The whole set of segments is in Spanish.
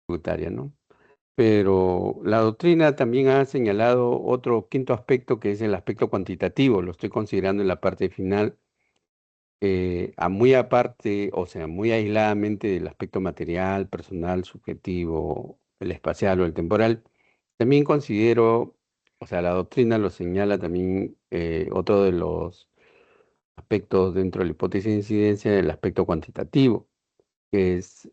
tributaria, ¿no? Pero la doctrina también ha señalado otro quinto aspecto que es el aspecto cuantitativo, lo estoy considerando en la parte final, muy aparte, o sea, muy aisladamente del aspecto material, personal, subjetivo, el espacial o el temporal. También considero, o sea, la doctrina lo señala también otro de los aspectos dentro de la hipótesis de incidencia, el aspecto cuantitativo, que es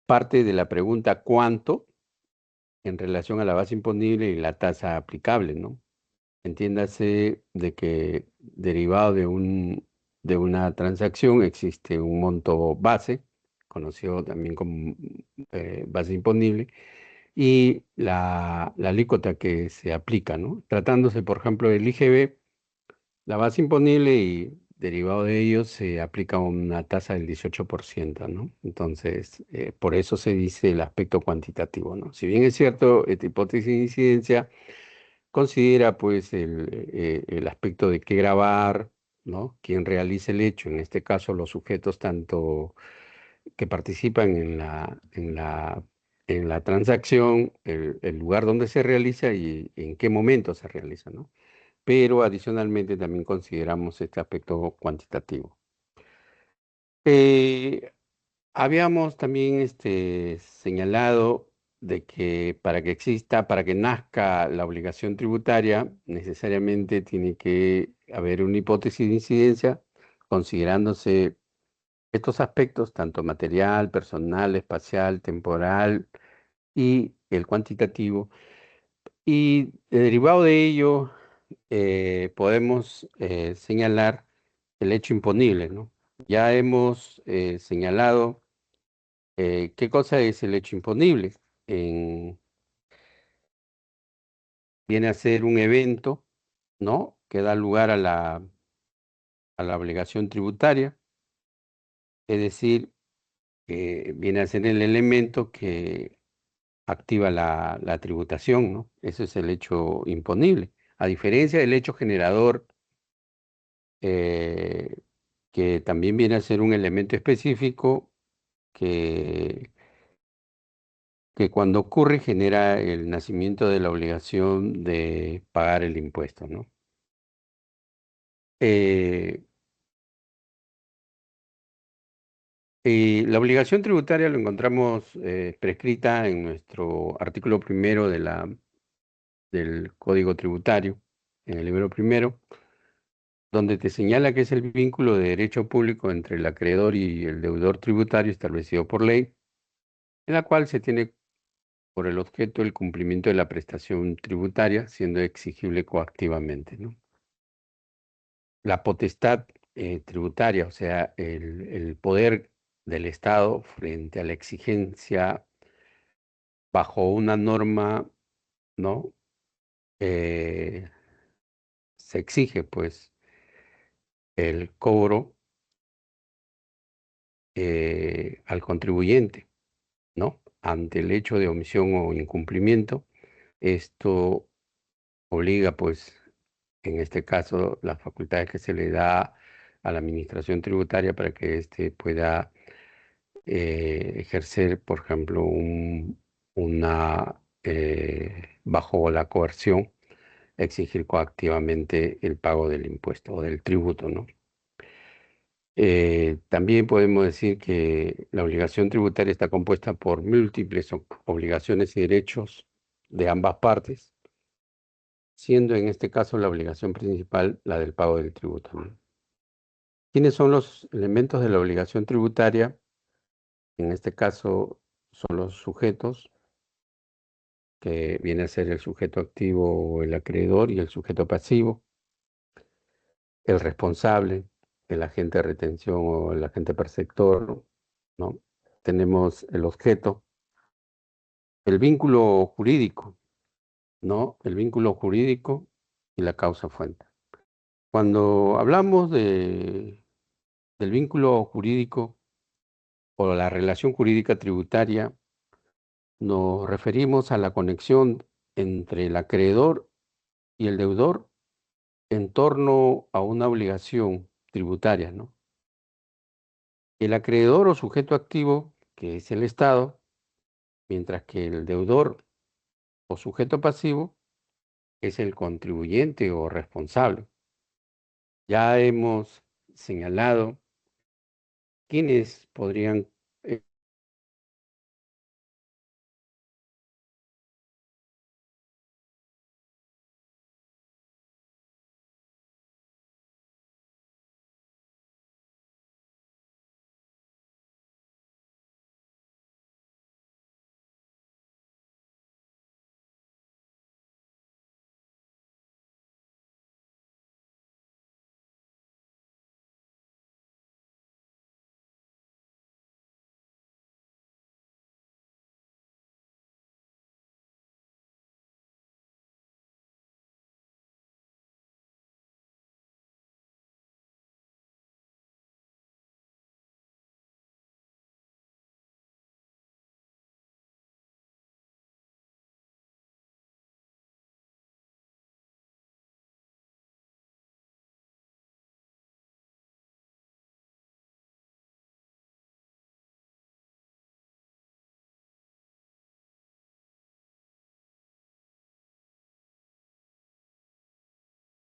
parte de la pregunta ¿cuánto? En relación a la base imponible y la tasa aplicable, ¿no? Entiéndase de que derivado de una transacción existe un monto base, conocido también como base imponible, y la alícuota que se aplica, ¿no? Tratándose, por ejemplo, del IGB, la base imponible y derivado de ello se aplica una tasa del 18%, ¿no? Entonces, por eso se dice el aspecto cuantitativo, ¿no? Si bien es cierto, esta hipótesis de incidencia considera pues el aspecto de qué grabar, ¿no? Quién realiza el hecho, en este caso los sujetos tanto que participan en la transacción, el lugar donde se realiza y en qué momento se realiza, ¿no? Pero adicionalmente también consideramos este aspecto cuantitativo. Eh, Habíamos también señalado de que para que nazca la obligación tributaria, necesariamente tiene que haber una hipótesis de incidencia, considerándose estos aspectos, tanto material, personal, espacial, temporal y el cuantitativo. Y derivado de ello, podemos señalar el hecho imponible, ¿no? Ya hemos señalado ¿qué cosa es el hecho imponible? En- Viene a ser un evento, ¿no? Que da lugar a la obligación tributaria, es decir, viene a ser el elemento que activa la tributación, ¿no? Ese es el hecho imponible. A diferencia del hecho generador, eh, que también viene a ser un elemento específico que, que cuando ocurre genera el nacimiento de la obligación de pagar el impuesto, ¿no? Eh, y la obligación tributaria lo encontramos prescrita en nuestro artículo primero del Código Tributario, en el libro primero, donde te señala que es el vínculo de derecho público entre el acreedor y el deudor tributario establecido por ley, en la cual se tiene por el objeto el cumplimiento de la prestación tributaria, siendo exigible coactivamente, ¿no? La potestad tributaria, o sea, el poder del Estado frente a la exigencia bajo una norma, ¿no? Eh, Se exige, pues, el cobro al contribuyente, ¿no? Ante el hecho de omisión o incumplimiento, esto obliga, pues, en este caso, las facultades que se le da a la administración tributaria para que éste pueda ejercer, por ejemplo, bajo la coerción, exigir coactivamente el pago del impuesto o del tributo, ¿no? También podemos decir que la obligación tributaria está compuesta por múltiples obligaciones y derechos de ambas partes, siendo en este caso la obligación principal la del pago del tributo, ¿no? ¿Quiénes son los elementos de la obligación tributaria? En este caso son los sujetos, que viene a ser el sujeto activo o el acreedor y el sujeto pasivo, el responsable, el agente de retención o el agente perceptor, ¿no? Tenemos el objeto, el vínculo jurídico, ¿no? El vínculo jurídico y la causa fuente. Cuando hablamos del vínculo jurídico o la relación jurídica tributaria, nos referimos a la conexión entre el acreedor y el deudor en torno a una obligación tributaria, ¿no? El acreedor o sujeto activo que es el Estado, mientras que el deudor o sujeto pasivo es el contribuyente o responsable. Ya hemos señalado quiénes podrían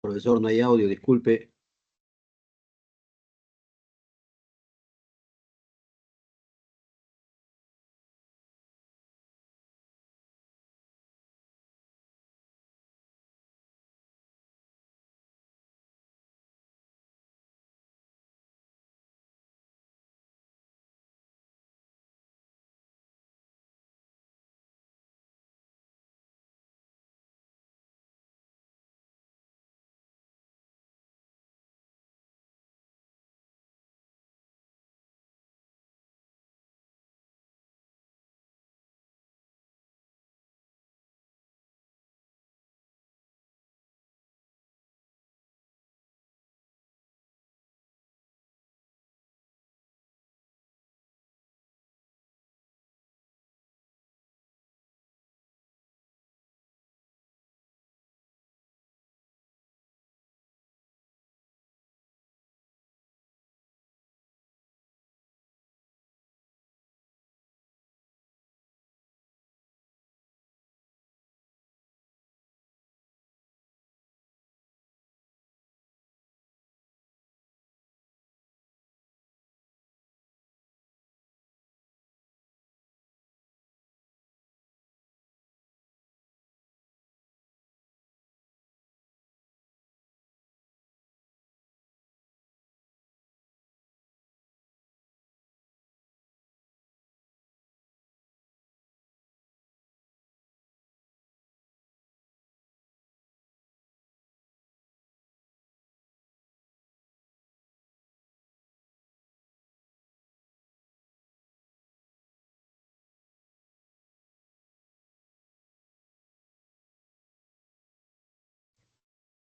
Profesor, no hay audio, disculpe.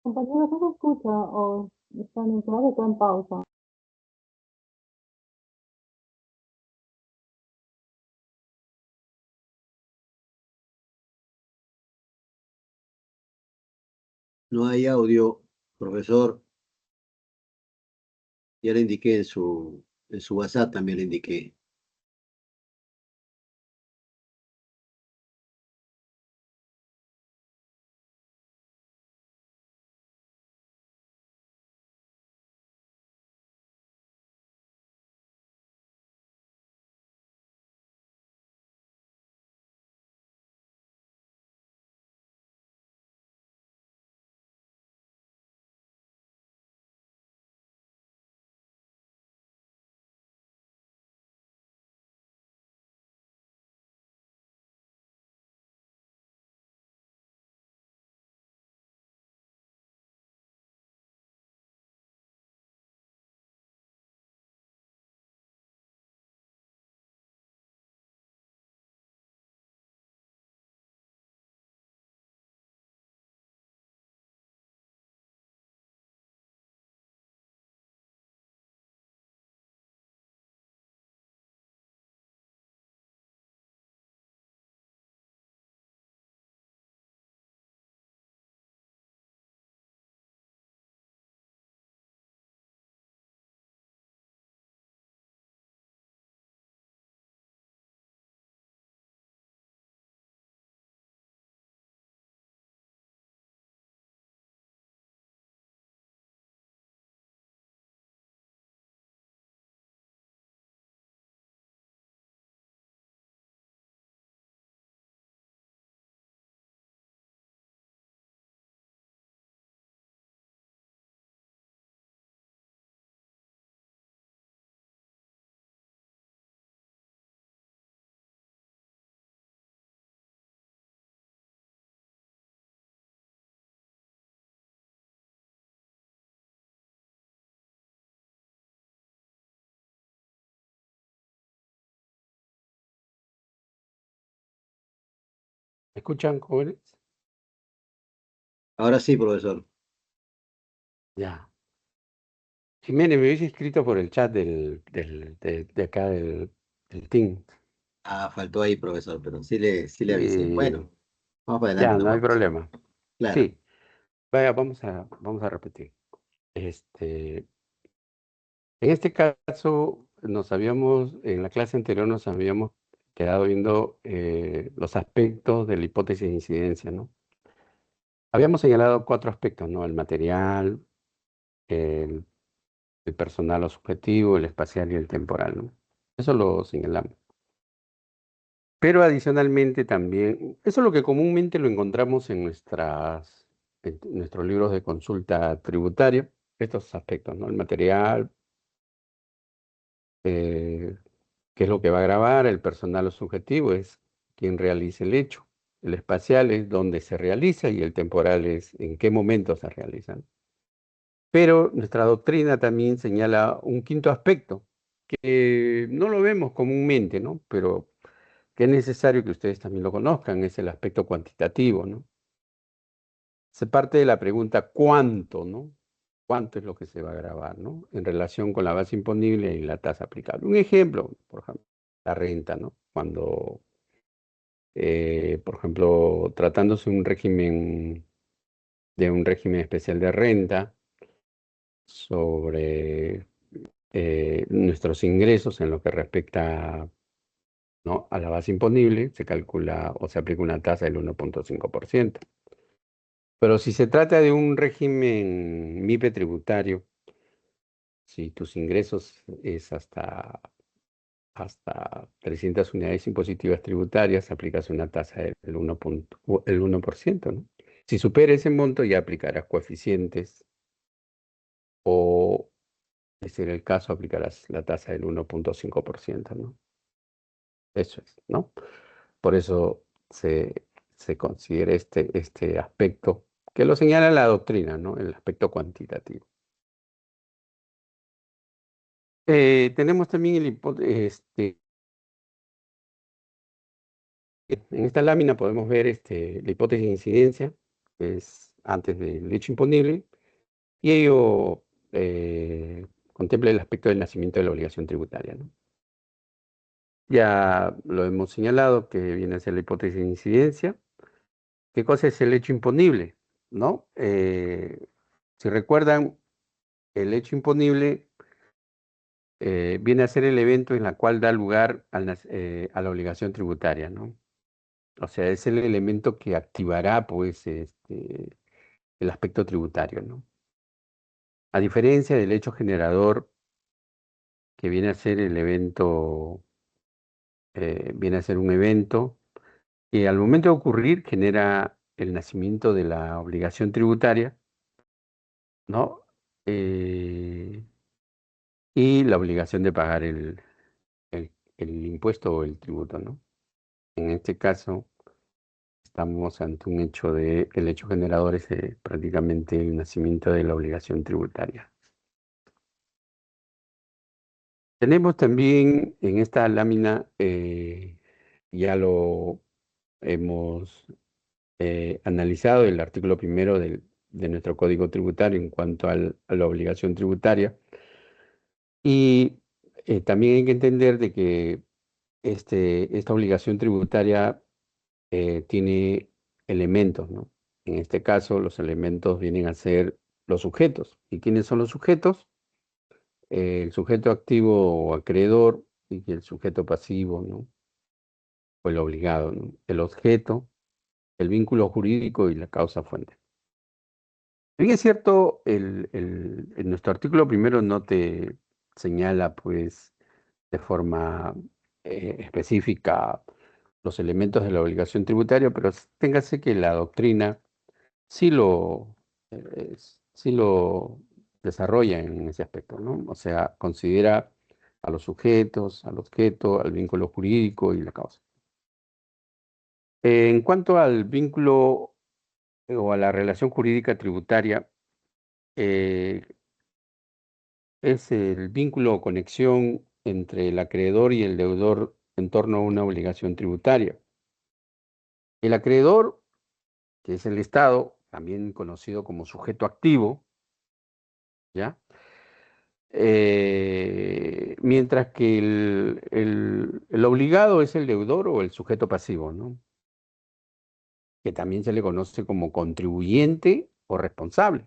Compañero, ¿no se escucha o están en clase o está en pausa? No hay audio, profesor. Ya le indiqué en su WhatsApp, también le indiqué. ¿Me escuchan, jóvenes? Ahora sí, profesor. Ya. Jiménez, me hubiese escrito por el chat de acá del Team. Ah, faltó ahí, profesor, pero sí le avisé. Y Bueno, vamos para adelante ya, no hay nomás. problema. Claro. Sí, vaya, vamos a repetir. Este, en este caso, en la clase anterior nos habíamos quedado viendo los aspectos de la hipótesis de incidencia, ¿no? Habíamos señalado cuatro aspectos, ¿no? El material, el, el personal o subjetivo, el espacial y el temporal, ¿no? Eso lo señalamos. Pero adicionalmente también, eso es lo que comúnmente lo encontramos en nuestros libros de consulta tributaria, estos aspectos, ¿no? El material, eh, qué es lo que va a grabar, el personal o subjetivo es quien realiza el hecho, el espacial es dónde se realiza y el temporal es en qué momento se realiza, ¿no? Pero nuestra doctrina también señala un quinto aspecto, que no lo vemos comúnmente, ¿no? Pero que es necesario que ustedes también lo conozcan, es el aspecto cuantitativo, ¿no? Se parte de la pregunta ¿cuánto, no? ¿Cuánto es lo que se va a grabar, ¿no? En relación con la base imponible y la tasa aplicable. Un ejemplo, por ejemplo, la renta, ¿no? Cuando, por ejemplo, tratándose de un régimen especial de renta sobre nuestros ingresos en lo que respecta, ¿no? a la base imponible, se calcula o se aplica una tasa del 1,5%. Pero si se trata de un régimen MIPE tributario, si tus ingresos es hasta 300 unidades impositivas tributarias, aplicas una tasa del 1%, ¿no? Si supera ese monto, ya aplicarás coeficientes o, de ser el caso, aplicarás la tasa del 1,5%, ¿no? Eso es, ¿no? Por eso se considera este aspecto que lo señala la doctrina, ¿no? El aspecto cuantitativo. Tenemos también en esta lámina podemos ver la hipótesis de incidencia, que es antes del hecho imponible, y ello contempla el aspecto del nacimiento de la obligación tributaria, ¿no? Ya lo hemos señalado que viene a ser la hipótesis de incidencia. ¿Qué cosa es el hecho imponible? ¿No? Si recuerdan, el hecho imponible viene a ser el evento en el cual da lugar a la obligación tributaria, ¿no? O sea, es el elemento que activará, pues, el aspecto tributario, ¿no? A diferencia del hecho generador, que viene a ser el evento, viene a ser un evento que al momento de ocurrir genera el nacimiento de la obligación tributaria, ¿no? Eh, y la obligación de pagar el impuesto o el tributo, ¿no? En este caso, estamos ante el hecho generador es prácticamente el nacimiento de la obligación tributaria. Tenemos también en esta lámina, ya lo hemos analizado, el artículo primero de nuestro Código Tributario en cuanto a la obligación tributaria. Y también hay que entender de que esta obligación tributaria tiene elementos, ¿no? En este caso, los elementos vienen a ser los sujetos. ¿Y quiénes son los sujetos? El sujeto activo o acreedor y el sujeto pasivo, ¿no? O el obligado, ¿no? El objeto, el vínculo jurídico y la causa fuente. Bien es cierto, en nuestro artículo primero no te señala, pues, de forma específica los elementos de la obligación tributaria, pero téngase que la doctrina sí lo desarrolla en ese aspecto, ¿no? O sea, considera a los sujetos, al objeto, al vínculo jurídico y la causa. En cuanto al vínculo o a la relación jurídica tributaria, eh, es el vínculo o conexión entre el acreedor y el deudor en torno a una obligación tributaria. El acreedor, que es el Estado, también conocido como sujeto activo, ¿ya? Mientras que el obligado es el deudor o el sujeto pasivo, ¿no? Que también se le conoce como contribuyente o responsable.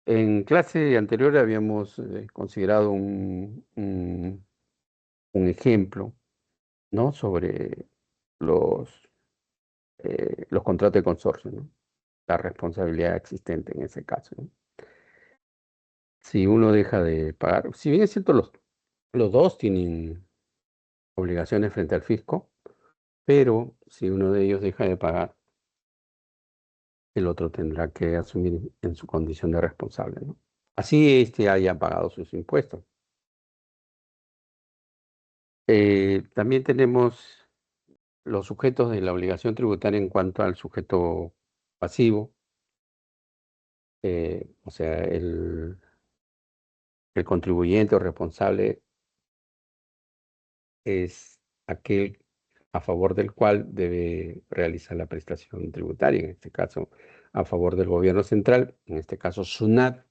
En clase anterior habíamos considerado un ejemplo, ¿no? Sobre los contratos de consorcio, ¿no? La responsabilidad existente en ese caso, ¿no? Si uno deja de pagar, si bien es cierto, los dos tienen obligaciones frente al fisco, pero si uno de ellos deja de pagar, el otro tendrá que asumir en su condición de responsable, ¿no? Así este haya pagado sus impuestos. También tenemos los sujetos de la obligación tributaria en cuanto al sujeto pasivo, o sea, el contribuyente o responsable es aquel a favor del cual debe realizar la prestación tributaria, en este caso a favor del gobierno central, en este caso SUNAT.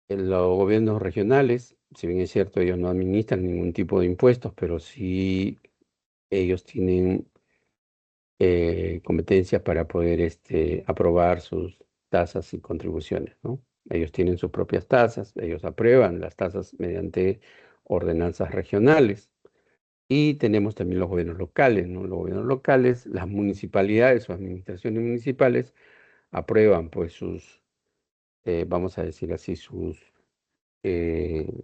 En los gobiernos regionales, si bien es cierto, ellos no administran ningún tipo de impuestos, pero sí ellos tienen competencias para poder aprobar sus tasas y contribuciones, ¿no? Ellos tienen sus propias tasas, ellos aprueban las tasas mediante ordenanzas regionales. Y tenemos también los gobiernos locales, ¿no? Los gobiernos locales, las municipalidades o administraciones municipales aprueban pues vamos a decir así, eh,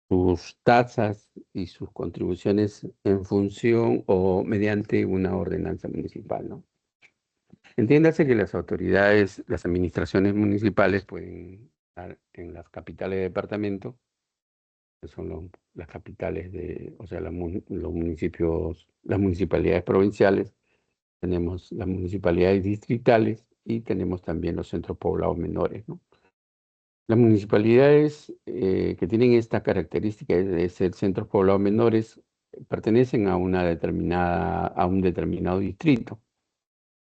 sus tasas y sus contribuciones en función o mediante una ordenanza municipal, ¿no? Entiéndase que las autoridades, las administraciones municipales pueden estar en las capitales de departamento, que son las capitales o sea, los municipios, las municipalidades provinciales, tenemos las municipalidades distritales y tenemos también los centros poblados menores, ¿no? Las municipalidades que tienen esta característica de ser centros poblados menores pertenecen a a un determinado distrito.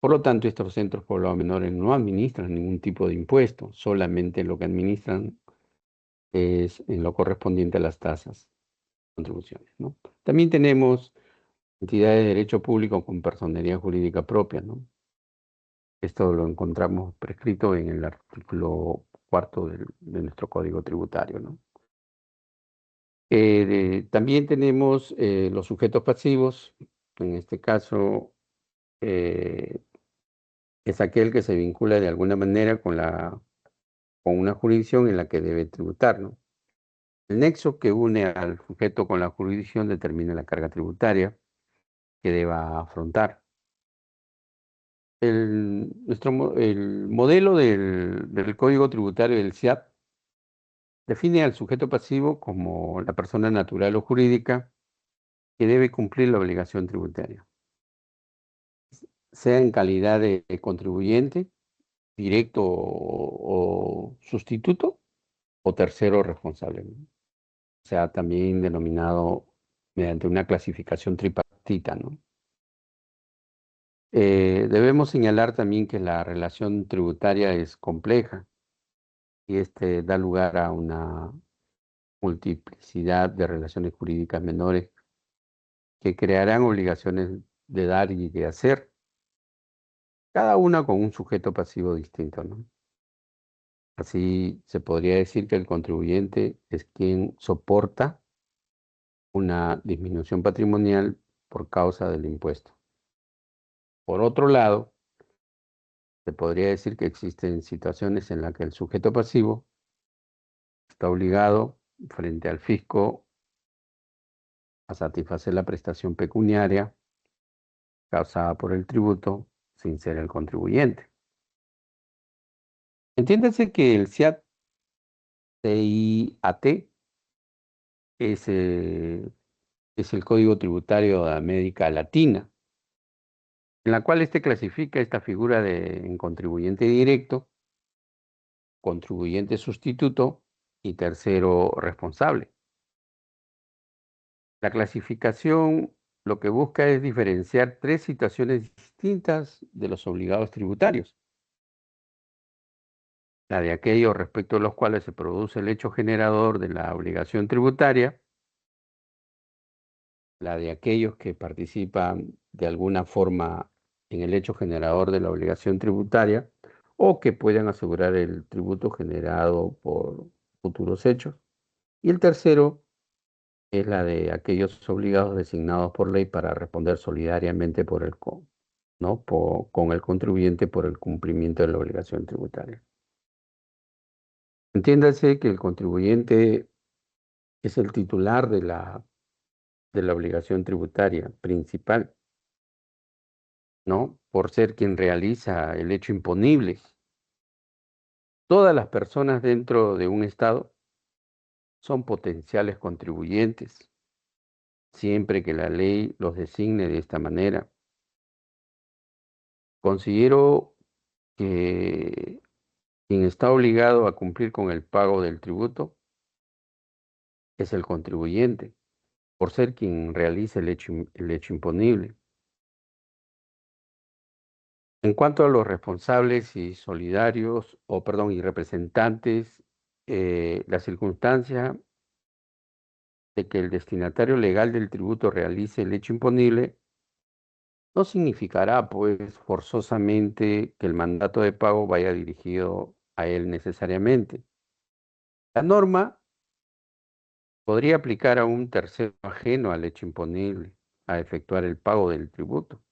Por lo tanto, estos centros poblados menores no administran ningún tipo de impuesto, solamente lo que administran es en lo correspondiente a las tasas, contribuciones, ¿no? También tenemos entidades de derecho público con personería jurídica propia, ¿no? Esto lo encontramos prescrito en el artículo 4 de nuestro Código Tributario, ¿no? También tenemos los sujetos pasivos. En este caso, eh, es aquel que se vincula de alguna manera con una jurisdicción en la que debe tributar, ¿no? El nexo que une al sujeto con la jurisdicción determina la carga tributaria que deba afrontar. El modelo del Código Tributario del SIAT define al sujeto pasivo como la persona natural o jurídica que debe cumplir la obligación tributaria, sea en calidad de contribuyente, directo o sustituto, o tercero responsable, ¿no? O sea, también denominado mediante una clasificación tripartita, ¿no? Debemos señalar también que la relación tributaria es compleja y da lugar a una multiplicidad de relaciones jurídicas menores que crearán obligaciones de dar y de hacer, cada una con un sujeto pasivo distinto, ¿no? Así se podría decir que el contribuyente es quien soporta una disminución patrimonial por causa del impuesto. Por otro lado, se podría decir que existen situaciones en las que el sujeto pasivo está obligado frente al fisco a satisfacer la prestación pecuniaria causada por el tributo sin ser el contribuyente. Entiéndase que el CIAT es, es el Código Tributario de América Latina, en la cual clasifica esta figura en contribuyente directo, contribuyente sustituto y tercero responsable. La clasificación lo que busca es diferenciar tres situaciones distintas de los obligados tributarios. La de aquellos respecto a los cuales se produce el hecho generador de la obligación tributaria, la de aquellos que participan de alguna forma en el hecho generador de la obligación tributaria o que puedan asegurar el tributo generado por futuros hechos. Y el tercero es la de aquellos obligados designados por ley para responder solidariamente por ¿no? Con el contribuyente por el cumplimiento de la obligación tributaria. Entiéndase que el contribuyente es el titular de la obligación tributaria principal, ¿no? Por ser quien realiza el hecho imponible. Todas las personas dentro de un Estado son potenciales contribuyentes, siempre que la ley los designe de esta manera. Considero que quien está obligado a cumplir con el pago del tributo es el contribuyente, por ser quien realiza el hecho imponible. En cuanto a los responsables y solidarios, o perdón, y representantes, la circunstancia de que el destinatario legal del tributo realice el hecho imponible no significará, pues, forzosamente que el mandato de pago vaya dirigido a él necesariamente. La norma podría aplicar a un tercero ajeno al hecho imponible a efectuar el pago del tributo,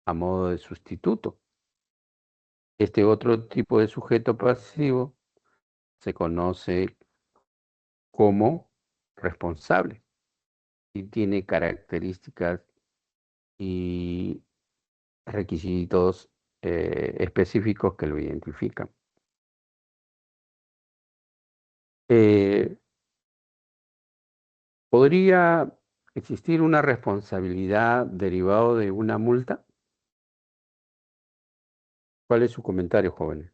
a modo de sustituto. Este otro tipo de sujeto pasivo se conoce como responsable y tiene características y requisitos específicos que lo identifican. Eh, ¿Podría existir una responsabilidad derivado de una multa? ¿Cuál es su comentario, jóvenes?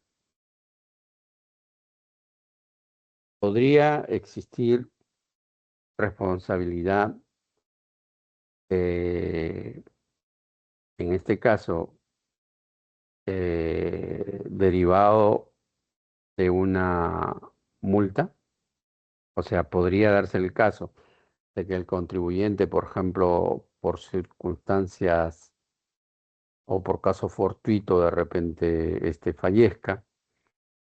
¿Podría existir responsabilidad, eh, en este caso, derivado de una multa? O sea, podría darse el caso de que el contribuyente, por ejemplo, por circunstancias o por caso fortuito, de repente fallezca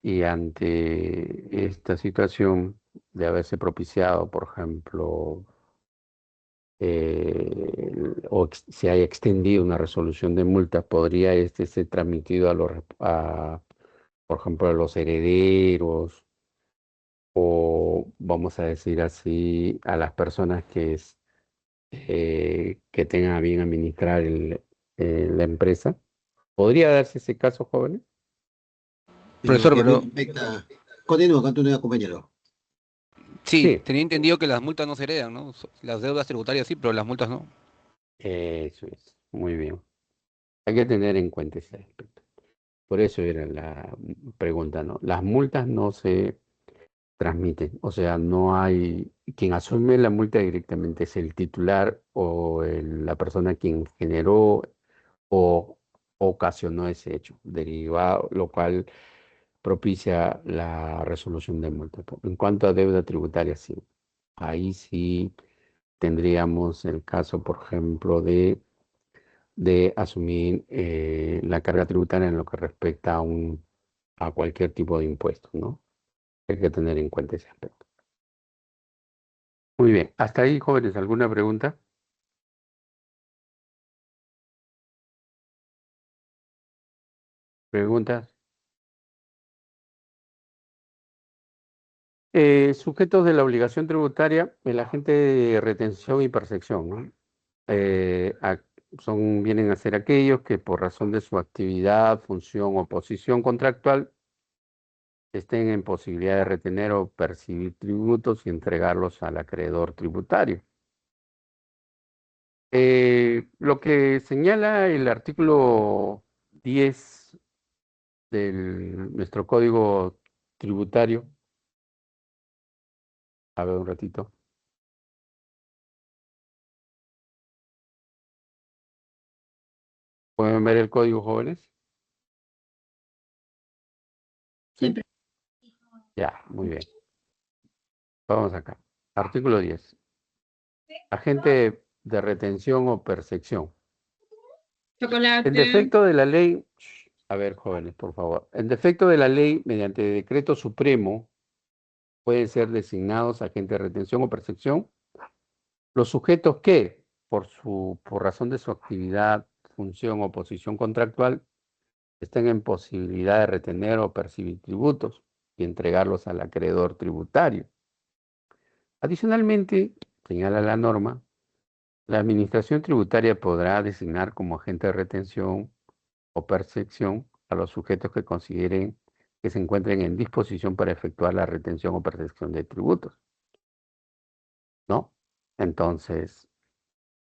y ante esta situación de haberse propiciado, por ejemplo, se haya extendido una resolución de multa, podría ser transmitido por ejemplo, a los herederos o, vamos a decir así, a las personas que tengan a bien administrar la empresa. ¿Podría darse ese caso, jóvenes? En lo Profesor, que me pero respecta, continúa, compañero. sí, Sí, tenía entendido que las multas no se heredan, ¿no? Las deudas tributarias sí, pero las multas no. eso es. Muy bien. Hay que tener en cuenta ese aspecto. Por eso era la pregunta, ¿no? Las multas no se transmiten, o sea, no hay quien asume la multa directamente es el titular o la persona quien generó o ocasionó ese hecho derivado, lo cual propicia la resolución de multa. En cuanto a deuda tributaria, sí, ahí sí tendríamos el caso, por ejemplo, de asumir la carga tributaria en lo que respecta a cualquier tipo de impuesto, ¿no? Hay que tener en cuenta ese aspecto. Muy bien, hasta ahí, jóvenes, ¿alguna pregunta? ¿Preguntas? Sujetos de la obligación tributaria, el agente de retención y percepción, ¿no? Eh, a- vienen a ser aquellos que por razón de su actividad, función o posición contractual estén en posibilidad de retener o percibir tributos y entregarlos al acreedor tributario. Lo que señala el artículo 10 de nuestro código tributario, a ver un ratito. ¿Pueden ver el código, jóvenes? Siempre. Ya, muy bien. Vamos acá. Artículo 10. Agente de retención o percepción. En Chocolate. defecto de la ley, a ver, jóvenes, por favor. En defecto de la ley, mediante decreto supremo, pueden ser designados agentes de retención o percepción los sujetos que, por razón de su actividad, función o posición contractual, estén en posibilidad de retener o percibir tributos y entregarlos al acreedor tributario. Adicionalmente, señala la norma, la administración tributaria podrá designar como agente de retención o percepción a los sujetos que consideren que se encuentren en disposición para efectuar la retención o percepción de tributos, ¿no? Entonces,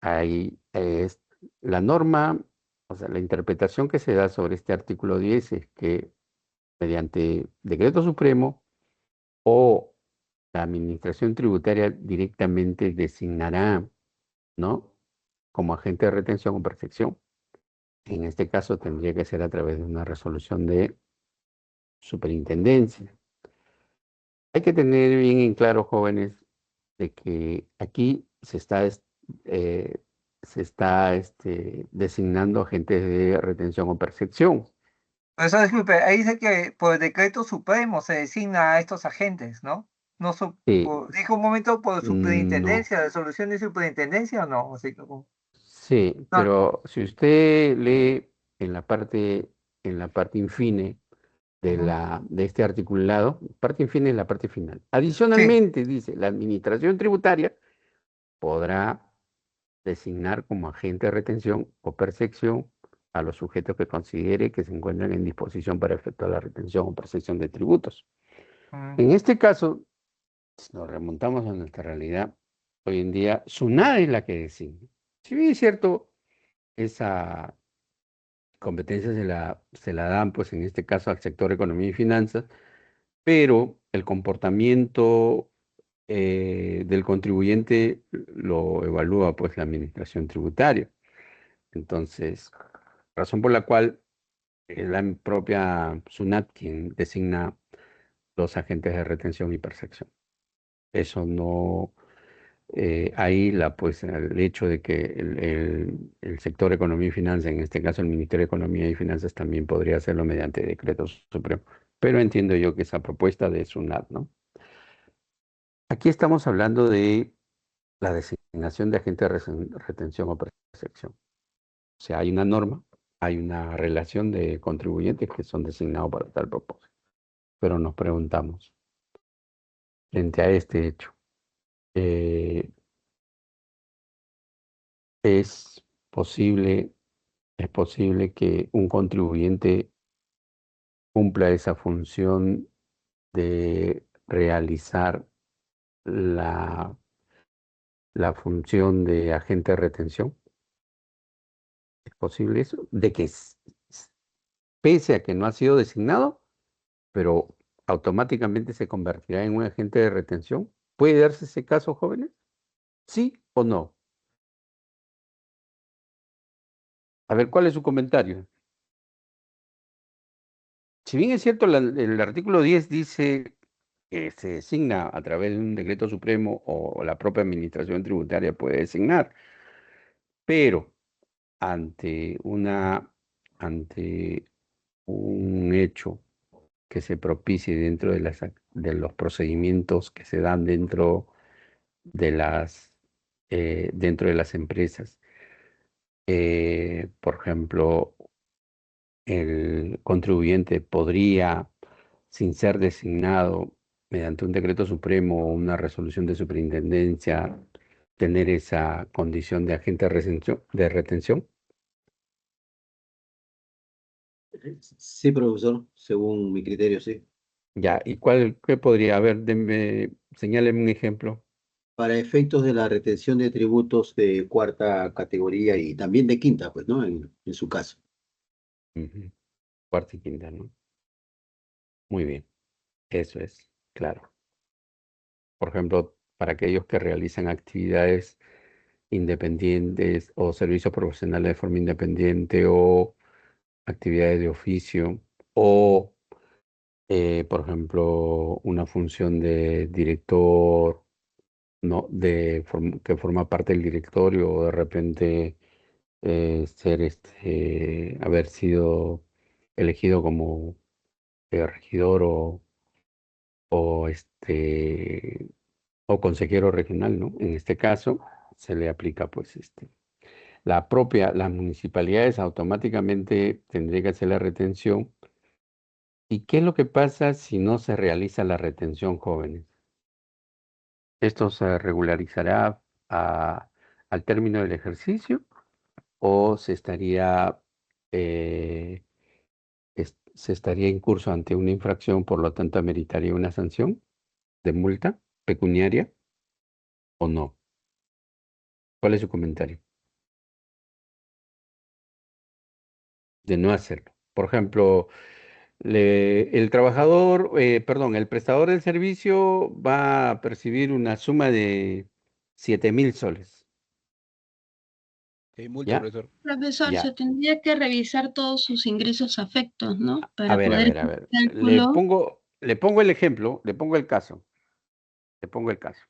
ahí es la norma, o sea, la interpretación que se da sobre este artículo 10 es que mediante decreto supremo o la administración tributaria directamente designará, ¿no? Como agente de retención o percepción. En este caso tendría que ser a través de una resolución de superintendencia. Hay que tener bien en claro, jóvenes, de que aquí eh, designando agentes de retención o percepción. Profesor, disculpe, ahí dice que por decreto supremo se designa a estos agentes, ¿no? No Sí, dijo un momento por no, superintendencia, resolución de superintendencia o no. O sea, sí, no, pero si usted lee en la parte infine ujú. de este articulado, parte infine es la parte final. Sí. Adicionalmente, dice, la administración tributaria podrá designar como agente de retención o percepción a los sujetos que considere que se encuentran en disposición para efectuar la retención o percepción de tributos. Mm. En este caso, si nos remontamos a nuestra realidad, hoy en día, SUNAT es la que designa. Si bien es cierto, esa competencia se la dan, pues en este caso, al sector economía y finanzas, pero el comportamiento del contribuyente lo evalúa, pues, la administración tributaria. Entonces, razón por la cual es la propia SUNAT quien designa los agentes de retención y percepción. Eso no, pues el hecho de que el sector economía y finanzas, en este caso el Ministerio de Economía y Finanzas, también podría hacerlo mediante decreto supremo. Pero entiendo yo que esa propuesta de SUNAT, ¿no? Aquí estamos hablando de la designación de agentes de retención o percepción. O sea, hay una norma, hay una relación de contribuyentes que son designados para tal propósito. Pero nos preguntamos, frente a este hecho, eh, ¿es posible, es posible que un contribuyente cumpla esa función de realizar la, la función de agente de retención? ¿Es posible eso? De que pese a que no ha sido designado, pero automáticamente se convertirá en un agente de retención. ¿Puede darse ese caso, jóvenes? ¿Sí o no? A ver, ¿cuál es su comentario? Si bien es cierto, el artículo 10 dice que se designa a través de un decreto supremo o la propia administración tributaria puede designar, pero ante ante un hecho que se propicie dentro de de los procedimientos que se dan de dentro de las empresas. Por ejemplo, el contribuyente podría, sin ser designado mediante un decreto supremo o una resolución de superintendencia, tener esa condición de agente de retención. Sí, profesor, según mi criterio, sí. Ya, ¿y qué podría haber? Señáleme un ejemplo. Para efectos de la retención de tributos de cuarta categoría y también de quinta, pues, ¿no? En su caso. Ujú. Cuarta y quinta, ¿no? Muy bien, eso es, claro. Por ejemplo, para aquellos que realizan actividades independientes o servicios profesionales de forma independiente o actividades de oficio o, por ejemplo, una función de director, ¿no? Que forma parte del directorio o de repente haber sido elegido como regidor o o consejero regional, ¿no? En este caso se le aplica pues las municipalidades automáticamente tendrían que hacer la retención. ¿Y qué es lo que pasa si no se realiza la retención, jóvenes? ¿Esto se regularizará al término del ejercicio o eh, se estaría en curso ante una infracción, por lo tanto ameritaría una sanción de multa pecuniaria o no? ¿Cuál es su comentario? De no hacerlo. Por ejemplo, el prestador del servicio va a percibir una suma de 7.000 soles, Multa, ¿ya? profesor. Profesor, se Ya. tendría que revisar todos sus ingresos afectos, ¿no? A Para ver, a poder ver, a hacer ver. el cálculo. Le pongo el ejemplo, le pongo el caso. Le pongo el caso.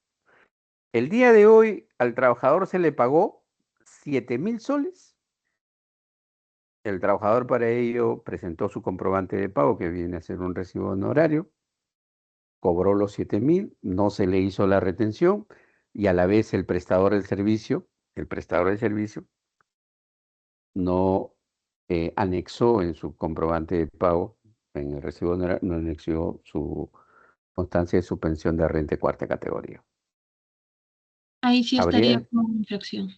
El día de hoy al trabajador se le pagó 7.000 soles. El trabajador para ello presentó su comprobante de pago, que viene a ser un recibo honorario, cobró los 7.000, no se le hizo la retención y a la vez el prestador del servicio no anexó en su comprobante de pago, en el recibo honorario, no anexó su constancia de suspensión de renta de cuarta categoría. Ahí sí estaría ¿Habría? con infracción,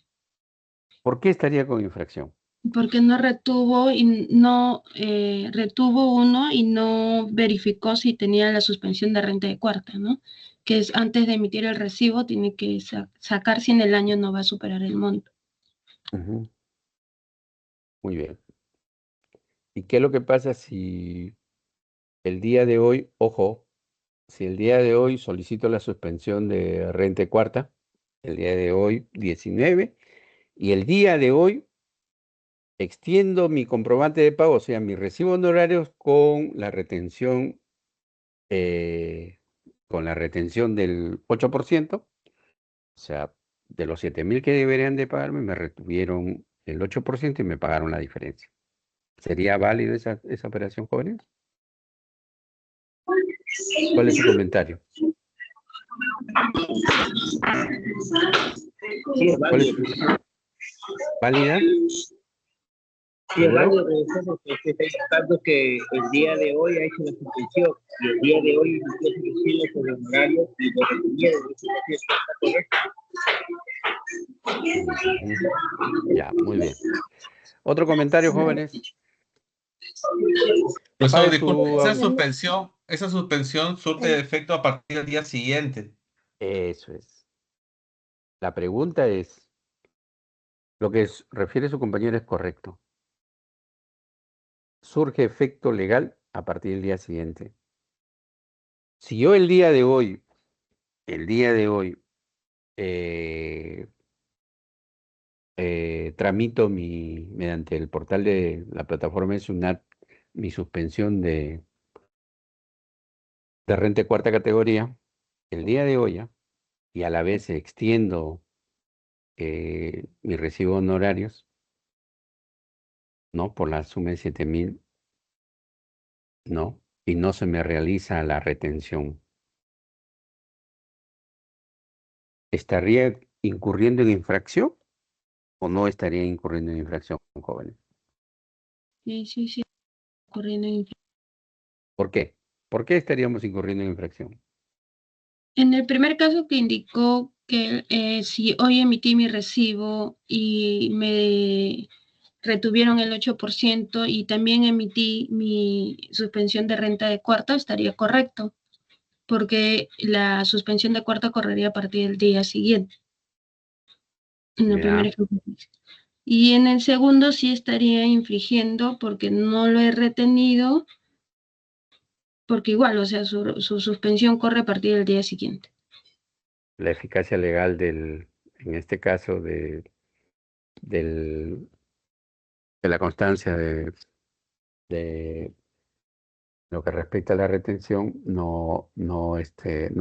¿Por qué estaría con infracción? porque no retuvo y no retuvo uno y no verificó si tenía la suspensión de renta de cuarta, ¿no? Que es antes de emitir el recibo, tiene que sacar si en el año no va a superar el monto. Ujú. Muy bien. ¿Y qué es lo que pasa si el día de hoy, ojo, si el día de hoy solicito la suspensión de renta de cuarta, el día de hoy 19, y el día de hoy extiendo mi comprobante de pago, o sea, mi recibo de honorarios eh, con la retención del 8%, o sea, de los 7.000 que deberían de pagarme, me retuvieron el 8% y me pagaron la diferencia. ¿Sería válido esa operación, jóvenes? ¿Cuál es su comentario? Sí, es ¿Cuál es válido. válida? Sí, es ¿Seguro? válido, profesor, porque usted está indicando que el día de hoy ha hecho la suspensión y el día de hoy inició su recibo sobre honorarios y lo retuvieron. ¿Eso está correcto? Ujú. Ya, muy bien. Otro comentario, jóvenes. Profesor, Prepare disculpe, su... esa suspensión surte efecto a partir del día siguiente. Eso es. La pregunta es, lo que refiere su compañero es correcto. Surge efecto legal a partir del día siguiente. Si yo el día de hoy, eh, tramito mediante el portal de la plataforma de SUNAT mi suspensión de renta de cuarta categoría, el día de hoy, y a la vez extiendo mi recibo de honorarios, ¿no? Por la suma de 7.000, ¿no? Y no se me realiza la retención. ¿Estaría incurriendo en infracción o no estaría incurriendo en infracción, jóvenes? Sí, corriendo en infracción. ¿Por qué? ¿Por qué estaríamos incurriendo en infracción? En el primer caso que indicó que si hoy emití mi recibo y me retuvieron el 8% y también emití mi suspensión de renta de cuarta, estaría correcto, porque la suspensión de cuarta correría a partir del día siguiente. En el primer Ya, ejemplo. Y en el segundo sí estaría infringiendo porque no lo he retenido, porque igual, o sea, su suspensión corre a partir del día siguiente. la eficacia legal en este caso de la constancia de lo que respecta a la retención, no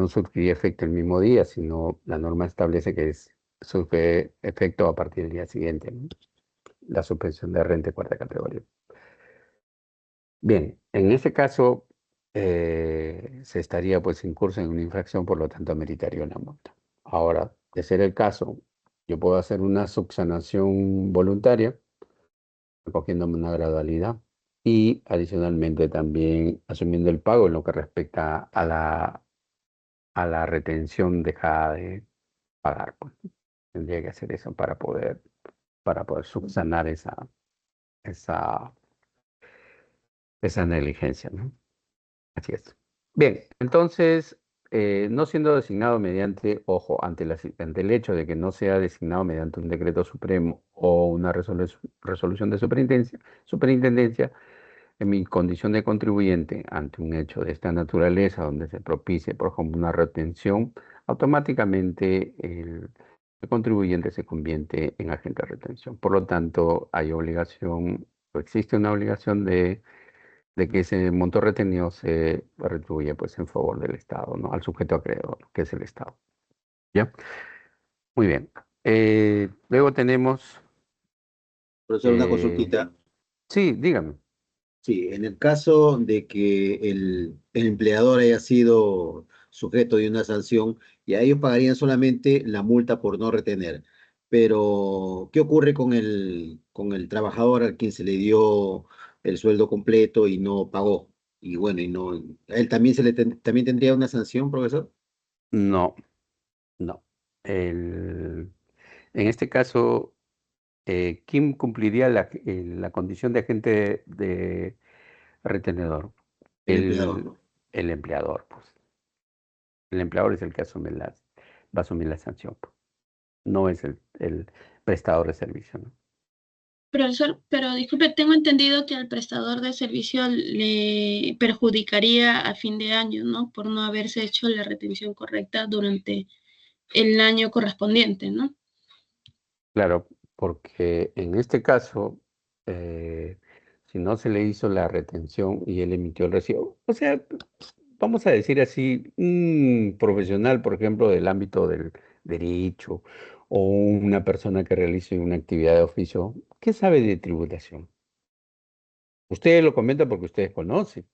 surtiría efecto el mismo día, sino la norma establece que surge efecto a partir del día siguiente, ¿no? La suspensión de renta de cuarta categoría. Bien, en este caso se estaría pues incurso en una infracción, por lo tanto ameritaría una multa. Ahora, de ser el caso, yo puedo hacer una subsanación voluntaria, recogiéndome una gradualidad y adicionalmente también asumiendo el pago en lo que respecta a la retención dejada de pagar, pues. Tendría que hacer eso para poder subsanar esa, esa negligencia, ¿no? Así es. Bien, entonces, no siendo designado mediante, ojo, ante el hecho de que no sea designado mediante un decreto supremo o una resolución de superintendencia, en mi condición de contribuyente ante un hecho de esta naturaleza, donde se propicie, por ejemplo, una retención, automáticamente el contribuyente se convierte en agente de retención. Por lo tanto, hay obligación, o existe una obligación de que ese monto retenido se retribuye pues en favor del Estado, ¿no? Al sujeto acreedor, que es el Estado. ¿Ya? Muy bien. Luego tenemos... Profesor, una eh, consultita. sí, dígame. Sí, en el caso de que el empleador haya sido sujeto de una sanción, y a ellos pagarían solamente la multa por no retener. Pero, ¿qué ocurre con el trabajador al quien se le dio el sueldo completo y no pagó? Y bueno, ¿a él también también tendría una sanción, profesor? No, no. El- en este caso, ¿quién cumpliría la condición de agente de retenedor? El empleador, El, ¿no? el empleador, pues. El empleador es el que va a asumir la sanción, pues. No es el prestador de servicio, ¿no? Profesor, pero disculpe, tengo entendido que al prestador de servicio le perjudicaría a fin de año, ¿no? Por no haberse hecho la retención correcta durante el año correspondiente, ¿no? Claro, porque en este caso, eh, si no se le hizo la retención y él emitió el recibo, o sea, vamos a decir así, un profesional, por ejemplo, del ámbito del derecho o una persona que realice una actividad de oficio, ¿qué sabe de tributación? Ustedes lo comentan porque ustedes conocen,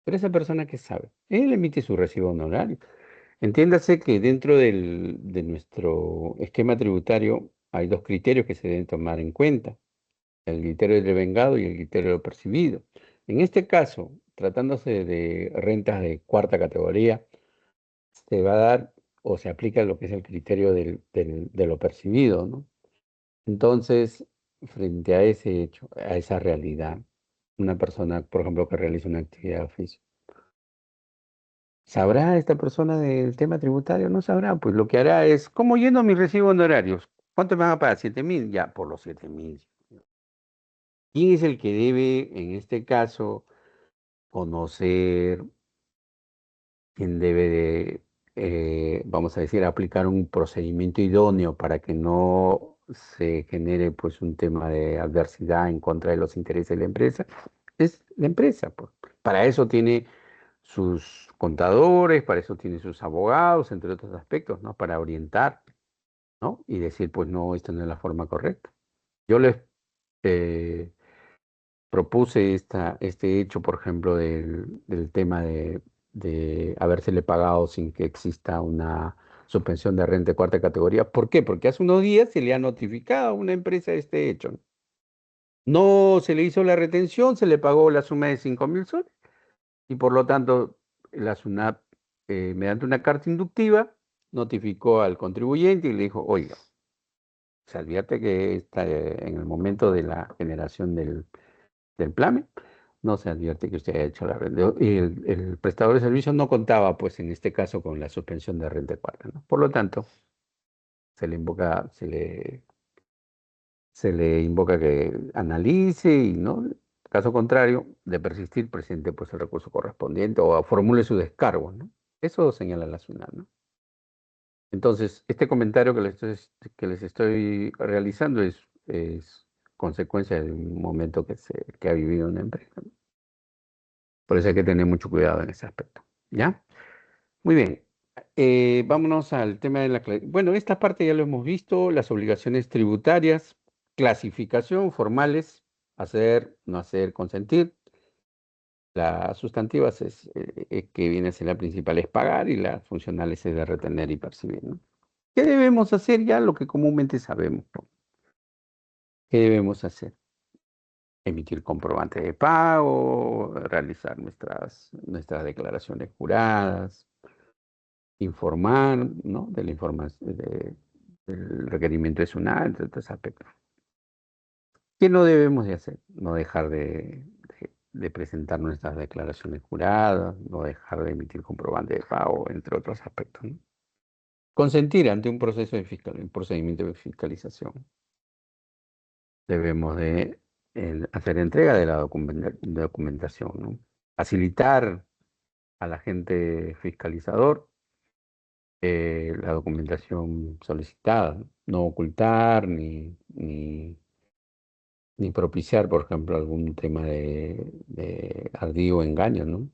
pero esa persona, ¿qué sabe? Él emite su recibo honorario. Entiéndase que dentro de nuestro esquema tributario hay dos criterios que se deben tomar en cuenta: el criterio del devengado y el criterio de lo percibido. En este caso, tratándose de rentas de cuarta categoría, se va a dar o se aplica lo que es el criterio de lo percibido, ¿no? Entonces, frente a ese hecho, a esa realidad, una persona, por ejemplo, que realiza una actividad de oficio, ¿sabrá esta persona del tema tributario? No sabrá, pues lo que hará es, ¿cómo lleno mis recibos honorarios? ¿Cuánto me van a pagar? 7.000, ya, por los 7.000. ¿Quién es el que debe, en este caso, conocer, quién debe de, vamos a decir, aplicar un procedimiento idóneo para que no se genere pues un tema de adversidad en contra de los intereses de la empresa? Es la empresa, pues. Para eso tiene sus contadores, para eso tiene sus abogados, entre otros aspectos, ¿no? Para orientar, ¿no? Y decir, pues no, esta no es la forma correcta. Yo les eh, propuse este hecho, por ejemplo, del tema de habérsele pagado sin que exista una suspensión de renta de cuarta categoría. ¿Por qué? Porque hace unos días se le ha notificado a una empresa este hecho, ¿no? No se le hizo la retención, se le pagó la suma de 5.000 soles y por lo tanto la SUNAT, mediante una carta inductiva, notificó al contribuyente y le dijo, oiga, se advierte que está, en el momento de la generación del PLAME, no se advierte que usted haya hecho la renta. Y el prestador de servicios no contaba, pues en este caso, con la suspensión de renta cuarta, ¿no? Por lo tanto, se le invoca, se le invoca que analice y, ¿no? Caso contrario, de persistir, presente pues el recurso correspondiente o formule su descargo, ¿no? Eso señala la SUNAT, ¿no? Entonces, este comentario que les estoy realizando es consecuencia de un momento que ha vivido una empresa, ¿no? Por eso hay que tener mucho cuidado en ese aspecto. ¿Ya? Muy bien. Vámonos al tema de la... Bueno, esta parte ya lo hemos visto, las obligaciones tributarias, clasificación, formales, hacer, no hacer, consentir. Las sustantivas que viene a ser la principal es pagar y las funcionales es de retener y percibir, ¿no? ¿Qué debemos hacer ya? Lo que comúnmente sabemos, ¿no? ¿Qué debemos hacer? Emitir comprobante de pago, realizar nuestras declaraciones juradas, informar, ¿no? De la información, del requerimiento de SUNAT, entre otros aspectos. ¿Qué no debemos de hacer? No dejar de presentar nuestras declaraciones juradas, no dejar de emitir comprobante de pago, entre otros aspectos, ¿no? Consentir ante un un procedimiento de fiscalización. Debemos de hacer entrega de la documentación, ¿no? Facilitar al agente fiscalizador la documentación solicitada, no ocultar ni propiciar, por ejemplo, algún tema de ardid o engaño, ¿no?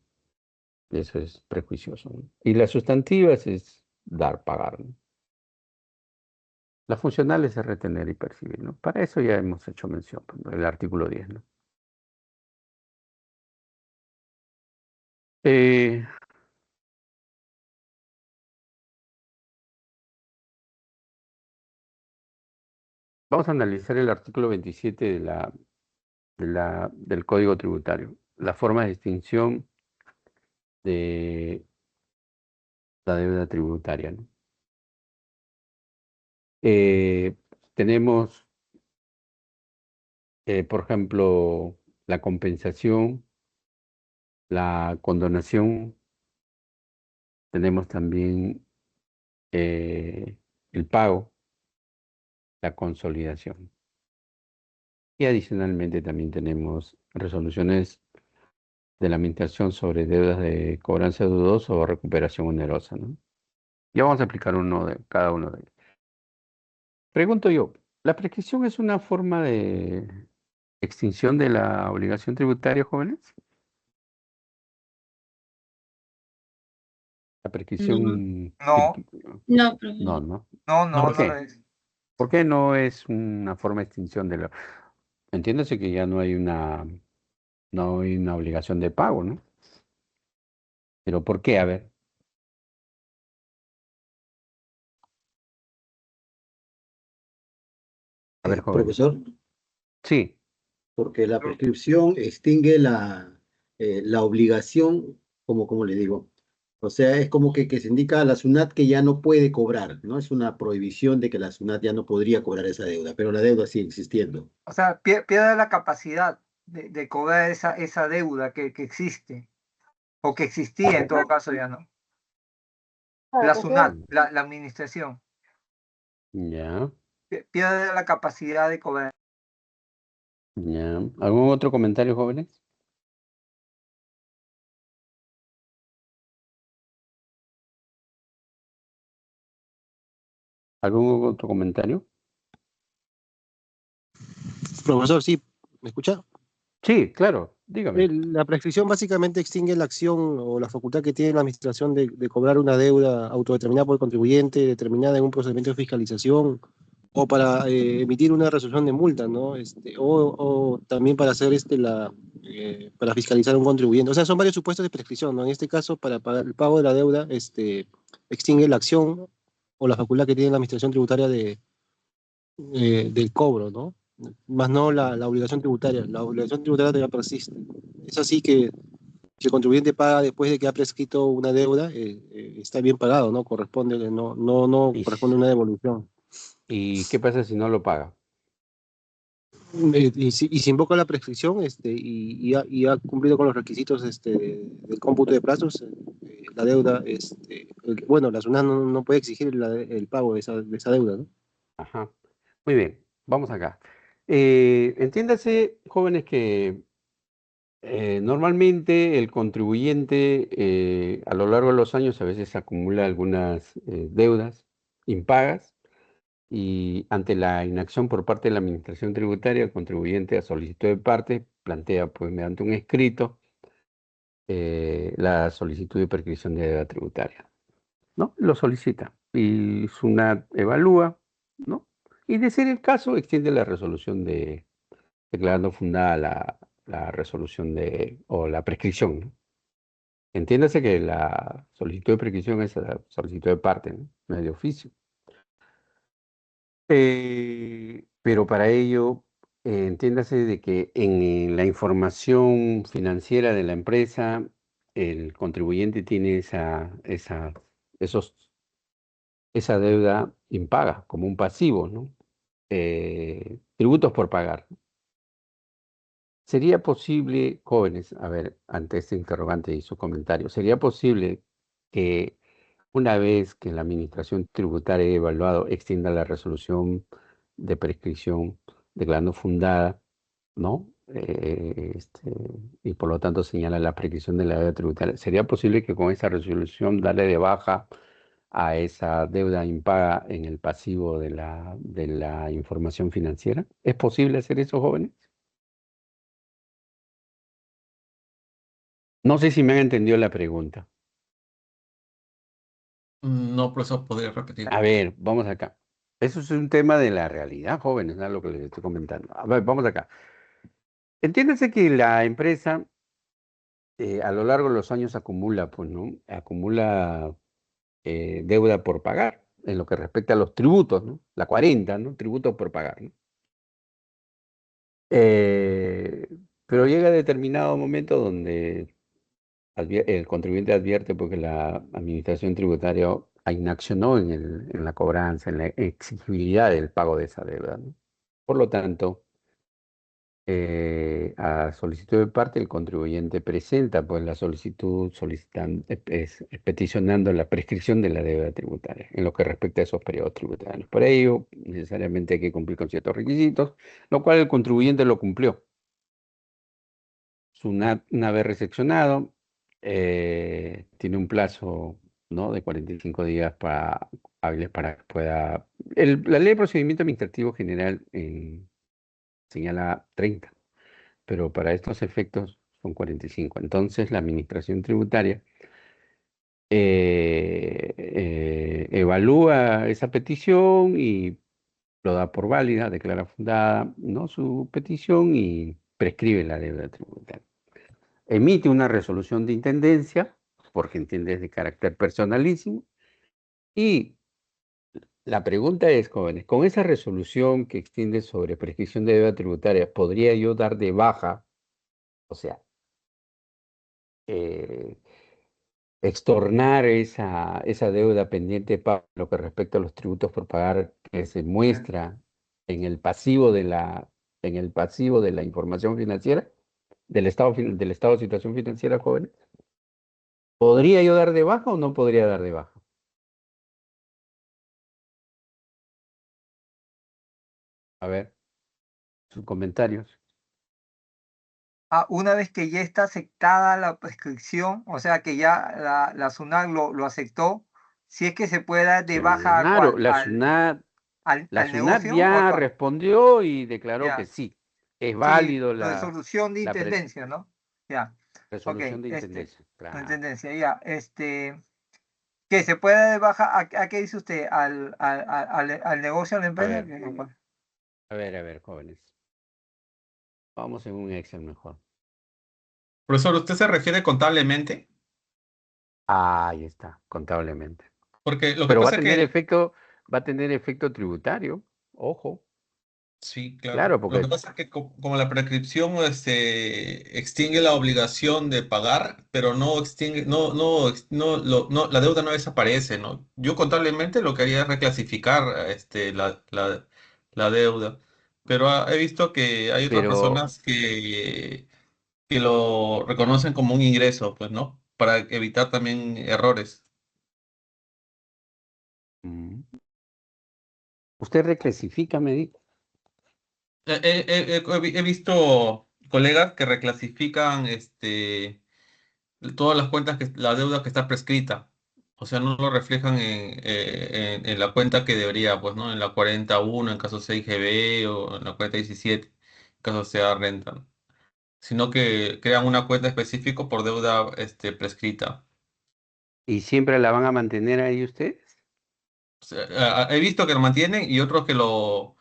Eso es prejuicioso, ¿no? Y las sustantivas es dar, pagar, ¿no? Las funcionales es retener y percibir, ¿no? Para eso ya hemos hecho mención, ¿no? El artículo 10, ¿no? Eh, Vamos a analizar el artículo 27 del Código Tributario, la forma de extinción de la deuda tributaria, ¿no? Eh, Tenemos, por ejemplo, la compensación, la condonación, tenemos también el pago, la consolidación. Y adicionalmente también tenemos resoluciones de la Administración sobre deudas de cobranza dudosa o recuperación onerosa, ¿no? Ya vamos a aplicar cada uno de ellos. Pregunto yo, ¿la prescripción es una forma de extinción de la obligación tributaria, jóvenes? La No, prescripción... No, no, profe. No, ¿no? no ¿Por lo qué? es. ¿Por qué no es una forma de extinción de la... Entiéndase que ya no hay una obligación de pago, ¿no? Pero ¿por qué? A ver, jóvenes. Profesor, Sí, porque la prescripción extingue la obligación, como le digo. O sea, es como que se indica a la SUNAT que ya no puede cobrar, ¿no? Es una prohibición de que la SUNAT ya no podría cobrar esa deuda, pero la deuda sigue existiendo. O sea, pierde la capacidad de cobrar esa deuda que existe, o que existía en todo caso ya no. La SUNAT, mm, la administración, ya, pierde la capacidad de cobrar. ya. ¿Algún otro comentario, jóvenes? ¿Algún otro comentario? Profesor, sí, ¿me escucha? Sí, claro, dígame. La prescripción básicamente extingue la acción o la facultad que tiene la administración de cobrar una deuda autodeterminada por el contribuyente, determinada en un procedimiento de fiscalización, o para emitir una resolución de multa, ¿no? O también para hacer para fiscalizar a un contribuyente. O sea, son varios supuestos de prescripción, ¿no? En este caso, para pagar el pago de la deuda, extingue la acción o la facultad que tiene la administración tributaria del cobro, ¿no? Más no la obligación tributaria. La obligación tributaria todavía persiste. Es así que si el contribuyente paga después de que ha prescrito una deuda, está bien pagado, ¿no? Corresponde, no ¿Y, corresponde una devolución. y qué pasa si no lo paga? Y si invoca la prescripción y ha cumplido con los requisitos del cómputo de plazos, la deuda, bueno, la SUNAT no puede exigir el pago de esa deuda, ¿no? Ajá. Muy bien, vamos acá. Entiéndase, jóvenes, que normalmente el contribuyente a lo largo de los años a veces acumula algunas deudas impagas y ante la inacción por parte de la Administración Tributaria, el contribuyente a solicitud de parte plantea, pues, mediante un escrito, la solicitud de prescripción de deuda tributaria, ¿no? Lo solicita y SUNAT evalúa, ¿no? Y de ser el caso, extiende la resolución declarando fundada la resolución o la prescripción, ¿no? Entiéndase que la solicitud de prescripción es la solicitud de parte, ¿no? No es de oficio. Pero para ello, entiéndase de que en la información financiera de la empresa, el contribuyente tiene esos, esa deuda impaga como un pasivo, ¿no? Tributos por pagar. ¿Sería posible, jóvenes, a ver, ante este interrogante y su comentario, sería posible que una vez que la Administración Tributaria haya evaluado, extienda la resolución de prescripción declarando fundada, ¿no? Y por lo tanto señala la prescripción de la deuda tributaria? ¿Sería posible que con esa resolución darle de baja a esa deuda impaga en el pasivo de la información financiera? ¿Es posible hacer eso, jóvenes? No sé si me han entendido la pregunta. No, profesor, podría repetir. A ver, vamos acá. Eso es un tema de la realidad, jóvenes, ¿no? Lo que les estoy comentando. A ver, vamos acá. Entiéndase que la empresa a lo largo de los años acumula, pues, ¿no? Acumula deuda por pagar en lo que respecta a los tributos, ¿no? La 40, ¿no? Tributos por pagar, ¿no? Pero llega determinado momento donde el contribuyente advierte porque la administración tributaria inaccionó en la cobranza, en la exigibilidad del pago de esa deuda, ¿no? Por lo tanto, a solicitud de parte, el contribuyente presenta, pues, la solicitud peticionando la prescripción de la deuda tributaria en lo que respecta a esos periodos tributarios. Por ello, necesariamente hay que cumplir con ciertos requisitos, lo cual el contribuyente lo cumplió. Una vez recepcionado, tiene un plazo, ¿no?, de 45 días hábiles para que pueda... la Ley de Procedimiento Administrativo General señala 30, pero para estos efectos son 45. Entonces, la Administración Tributaria evalúa esa petición y lo da por válida, declara fundada, ¿no?, su petición y prescribe la deuda tributaria. Emite una resolución de intendencia, porque entiende es de carácter personalísimo, y la pregunta es, jóvenes, con esa resolución que extiende sobre prescripción de deuda tributaria, ¿podría yo dar de baja, o sea, extornar esa deuda pendiente para lo que respecta a los tributos por pagar que se muestra en el pasivo de la información financiera, del estado de situación financiera, jóvenes? ¿Podría yo dar de baja o no podría dar de baja? A ver, sus comentarios. Una vez que ya está aceptada la prescripción, o sea que ya la SUNAT lo aceptó, si es que se puede dar de baja Claro, la al, SUNAT, al negocio o ya respondió y declaró que ya. sí, es Sí, válido resolución de la intendencia, ¿no? Ya. Ok, resolución de intendencia. la Claro. intendencia, ya. ¿Que se puede dar de baja? ¿A qué dice usted? ¿Al negocio, a la empresa? A ver, jóvenes. Vamos en un Excel mejor. Profesor, ¿usted se refiere contablemente? Ahí está, contablemente. Porque lo que Pero va a pasa es tener que, efecto tributario, ojo. sí, claro. Claro, Lo que porque, pasa es que como la prescripción extingue la obligación de pagar, pero no extingue, la deuda no desaparece, ¿no? Yo contablemente lo que haría es reclasificar la deuda. Pero he visto que hay otras pero, personas que lo reconocen como un ingreso, pues, ¿no? Para evitar también errores. mm, usted reclasifica, me dijo. He visto colegas que reclasifican todas las cuentas, la deuda que está prescrita. O sea, no lo reflejan en la cuenta que debería, pues, ¿no? En la 41 en caso sea IGB, o en la cuenta 17 en caso sea renta, ¿no? Sino que crean una cuenta específica por deuda prescrita. ¿Y siempre la van a mantener ahí ustedes? O sea, he visto que lo mantienen y otros que lo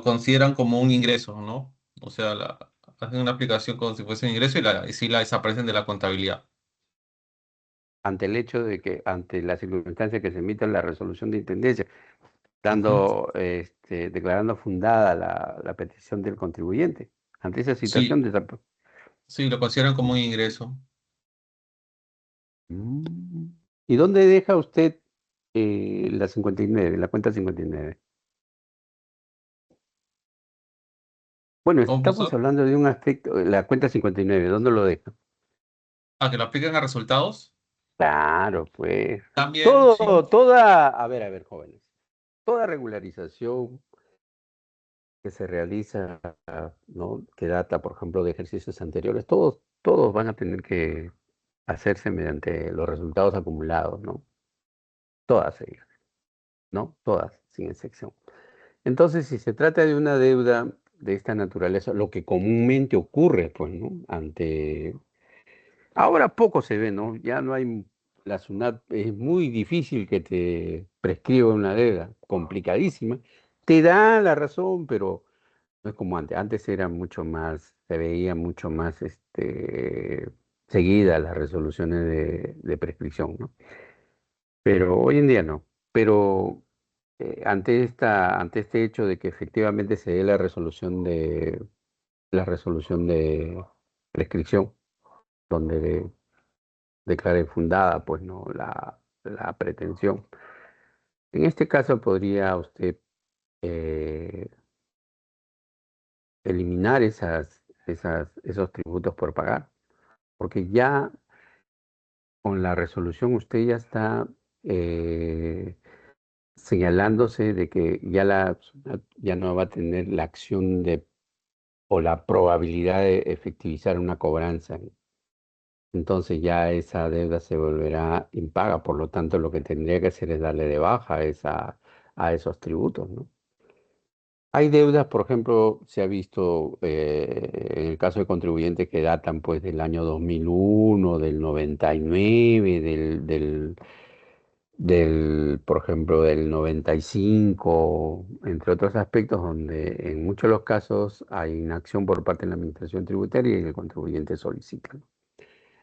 consideran como un ingreso, ¿no? O sea, hacen una aplicación como si fuese un ingreso y sí la desaparecen de la contabilidad. Ante el hecho de que, ante la circunstancia que se emita la resolución de intendencia, Ujú. declarando fundada la petición del contribuyente. Ante esa situación Sí, de sí, lo consideran como un ingreso. Mm. ¿Y dónde deja usted la 59, la cuenta 59? Bueno, ¿Cómo, estamos profesor? hablando de un aspecto, la cuenta 59, ¿dónde lo deja? ¿A que lo aplican a resultados? Claro, pues. También, sí. A ver, jóvenes, toda regularización que se realiza, ¿no? Que data, por ejemplo, de ejercicios anteriores, todos van a tener que hacerse mediante los resultados acumulados, ¿no? Todas ellas, ¿no? Todas, sin excepción. Entonces, si se trata de una deuda de esta naturaleza, lo que comúnmente ocurre, pues, ¿no? Ahora poco se ve, ¿no? Ya no hay, la SUNAT es muy difícil que te prescriba una deuda, complicadísima. Te da la razón, pero no es como antes. Antes era mucho más, se veía mucho más, seguida las resoluciones de prescripción, ¿no? Pero hoy en día no. Pero ante este hecho de que efectivamente se dé la resolución de prescripción, donde declare fundada, pues no, la pretensión. En este caso podría usted eh, eliminar esos tributos por pagar, porque ya con la resolución usted ya está eh, señalándose de que ya no va a tener la acción o la probabilidad de efectivizar una cobranza. Entonces ya esa deuda se volverá impaga, por lo tanto lo que tendría que hacer es darle de baja a esos tributos, ¿no? Hay deudas, por ejemplo, se ha visto en el caso de contribuyentes que datan pues del año 2001, del 99, por ejemplo, del 95, entre otros aspectos, donde en muchos de los casos hay inacción por parte de la Administración Tributaria y el contribuyente solicita, ¿no?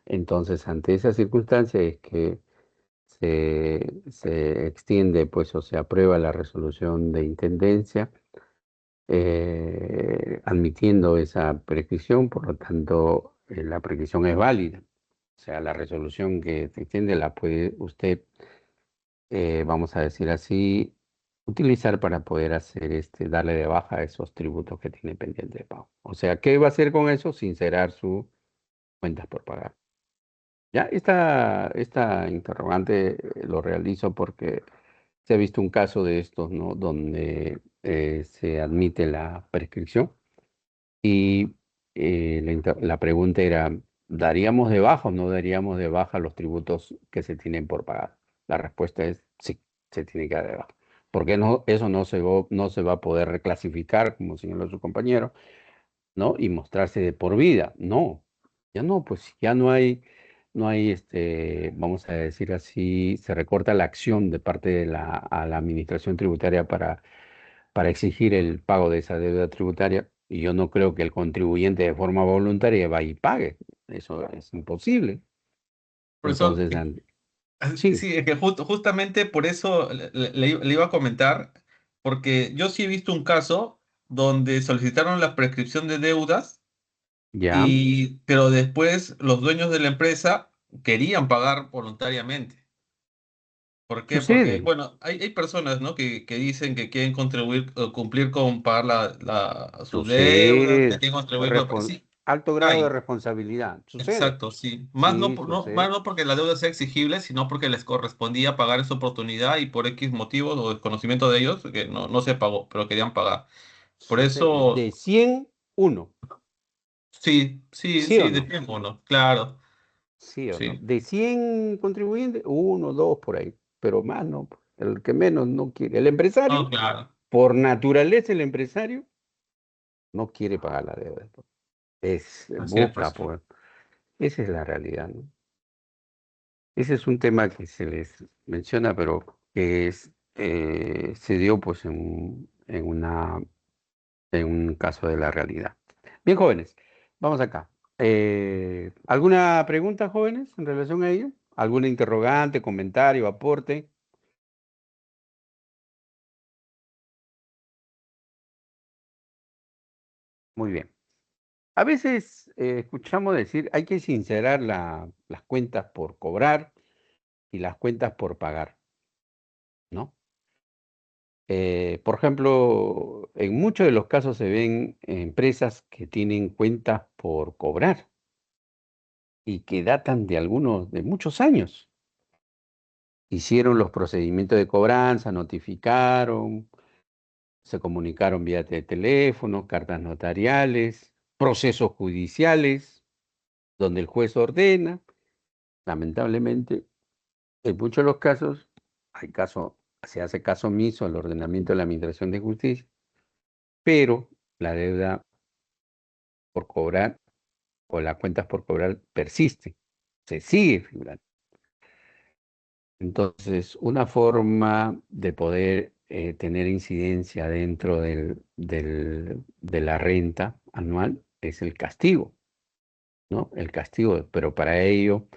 Entonces, ante esa circunstancia es que se extiende, pues, o se aprueba la resolución de intendencia, admitiendo esa prescripción, por lo tanto, la prescripción es válida. O sea, la resolución que se extiende la puede usted, vamos a decir así, utilizar para poder hacer darle de baja a esos tributos que tiene pendiente de pago. O sea, ¿qué va a hacer con eso? Sincerar sus cuentas por pagar. Ya, esta interrogante lo realizo porque se ha visto un caso de estos, ¿no? Donde se admite la prescripción y la pregunta era, ¿daríamos de baja o no daríamos de baja los tributos que se tienen por pagar? La respuesta es sí, se tiene que dar de baja. Porque no, eso no se va a poder reclasificar, como señaló su compañero, ¿no? Y mostrarse de por vida. No, ya no, pues ya no hay, vamos a decir así, se recorta la acción de parte a la administración tributaria para exigir el pago de esa deuda tributaria. Y yo no creo que el contribuyente de forma voluntaria vaya y pague. Eso es imposible. Profesor, Entonces, sí, sí, es que justamente por eso le iba a comentar, porque yo sí he visto un caso donde solicitaron la prescripción de deudas, ya, pero después los dueños de la empresa querían pagar voluntariamente. ¿Por qué? Porque, sucede, bueno, hay personas, ¿no? que dicen que quieren contribuir, cumplir con pagar sus deudas, que sucede. quieren contribuir con... Sí, Alto grado de hay. responsabilidad. Sucede. Exacto, sí. Más no, Sí, más sucede. no porque la deuda sea exigible, sino porque les correspondía pagar esa oportunidad y por X motivos o desconocimiento de ellos, que no se pagó, pero querían pagar. Por Sucede. eso, De 100 uno. sí, sí, ¿Sí o sí, de no? tiempo, ¿no? Claro. ¿Sí o no? Sí. De 100 contribuyentes, uno, dos por ahí, pero más no. El que menos no quiere. El empresario, No, claro. por naturaleza, el empresario no quiere pagar la deuda. Así es, Busca, pues. pues. Esa es la realidad, ¿no? Ese es un tema que se les menciona, pero que se dio pues en un caso de la realidad. Bien, jóvenes, vamos acá. ¿Alguna pregunta, jóvenes, en relación a ello? ¿Alguna interrogante, comentario, aporte? Muy bien. A veces escuchamos decir, hay que sincerar las cuentas por cobrar y las cuentas por pagar, ¿no? Por ejemplo, en muchos de los casos se ven empresas que tienen cuentas por cobrar y que datan de muchos años. Hicieron los procedimientos de cobranza, notificaron, se comunicaron vía teléfono, cartas notariales, procesos judiciales, donde el juez ordena. Lamentablemente, en muchos de los casos, se hace caso omiso al ordenamiento de la Administración de Justicia, pero la deuda por cobrar o las cuentas por cobrar persiste, se sigue figurando. Entonces, una forma de poder tener incidencia dentro de la renta anual es el castigo, ¿no? El castigo, pero para ello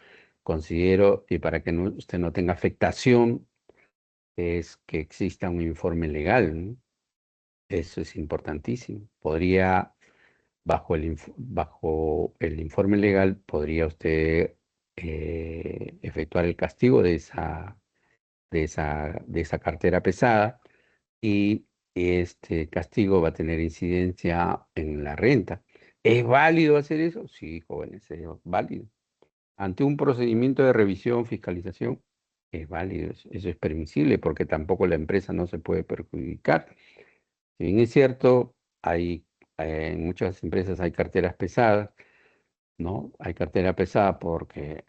considero, y para que usted no tenga afectación, es que exista un informe legal, ¿no? Eso es importantísimo. Bajo el informe legal, podría usted efectuar el castigo de esa cartera pesada, y este castigo va a tener incidencia en la renta. ¿Es válido hacer eso? Sí, jóvenes, es válido. Ante un procedimiento de revisión, fiscalización, es válido, eso es permisible porque tampoco la empresa no se puede perjudicar. Si bien es cierto, en muchas empresas hay carteras pesadas, ¿no? Hay cartera pesada porque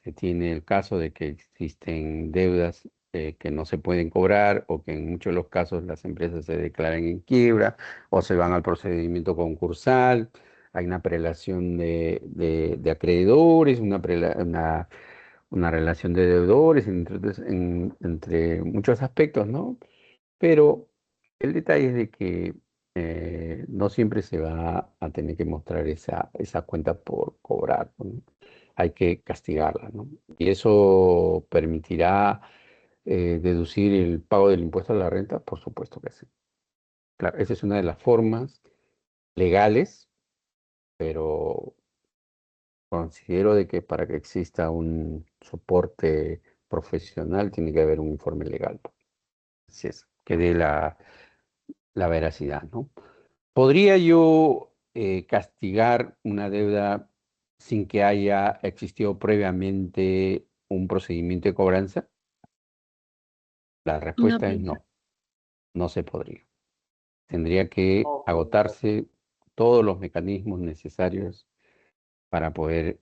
se tiene el caso de que existen deudas que no se pueden cobrar, o que en muchos de los casos las empresas se declaran en quiebra o se van al procedimiento concursal. Hay una prelación de acreedores, una relación de deudores entre muchos aspectos, ¿no? Pero el detalle es de que no siempre se va a tener que mostrar esa cuenta por cobrar, ¿no? Hay que castigarla, ¿no? Y eso permitirá deducir el pago del impuesto a la renta, por supuesto que sí. Claro, esa es una de las formas legales, pero considero de que para que exista un soporte profesional tiene que haber un informe legal. Así es, que dé la veracidad, ¿no? ¿Podría yo castigar una deuda sin que haya existido previamente un procedimiento de cobranza? La No, respuesta es pues, no, no se podría. Tendría que agotarse todos los mecanismos necesarios para poder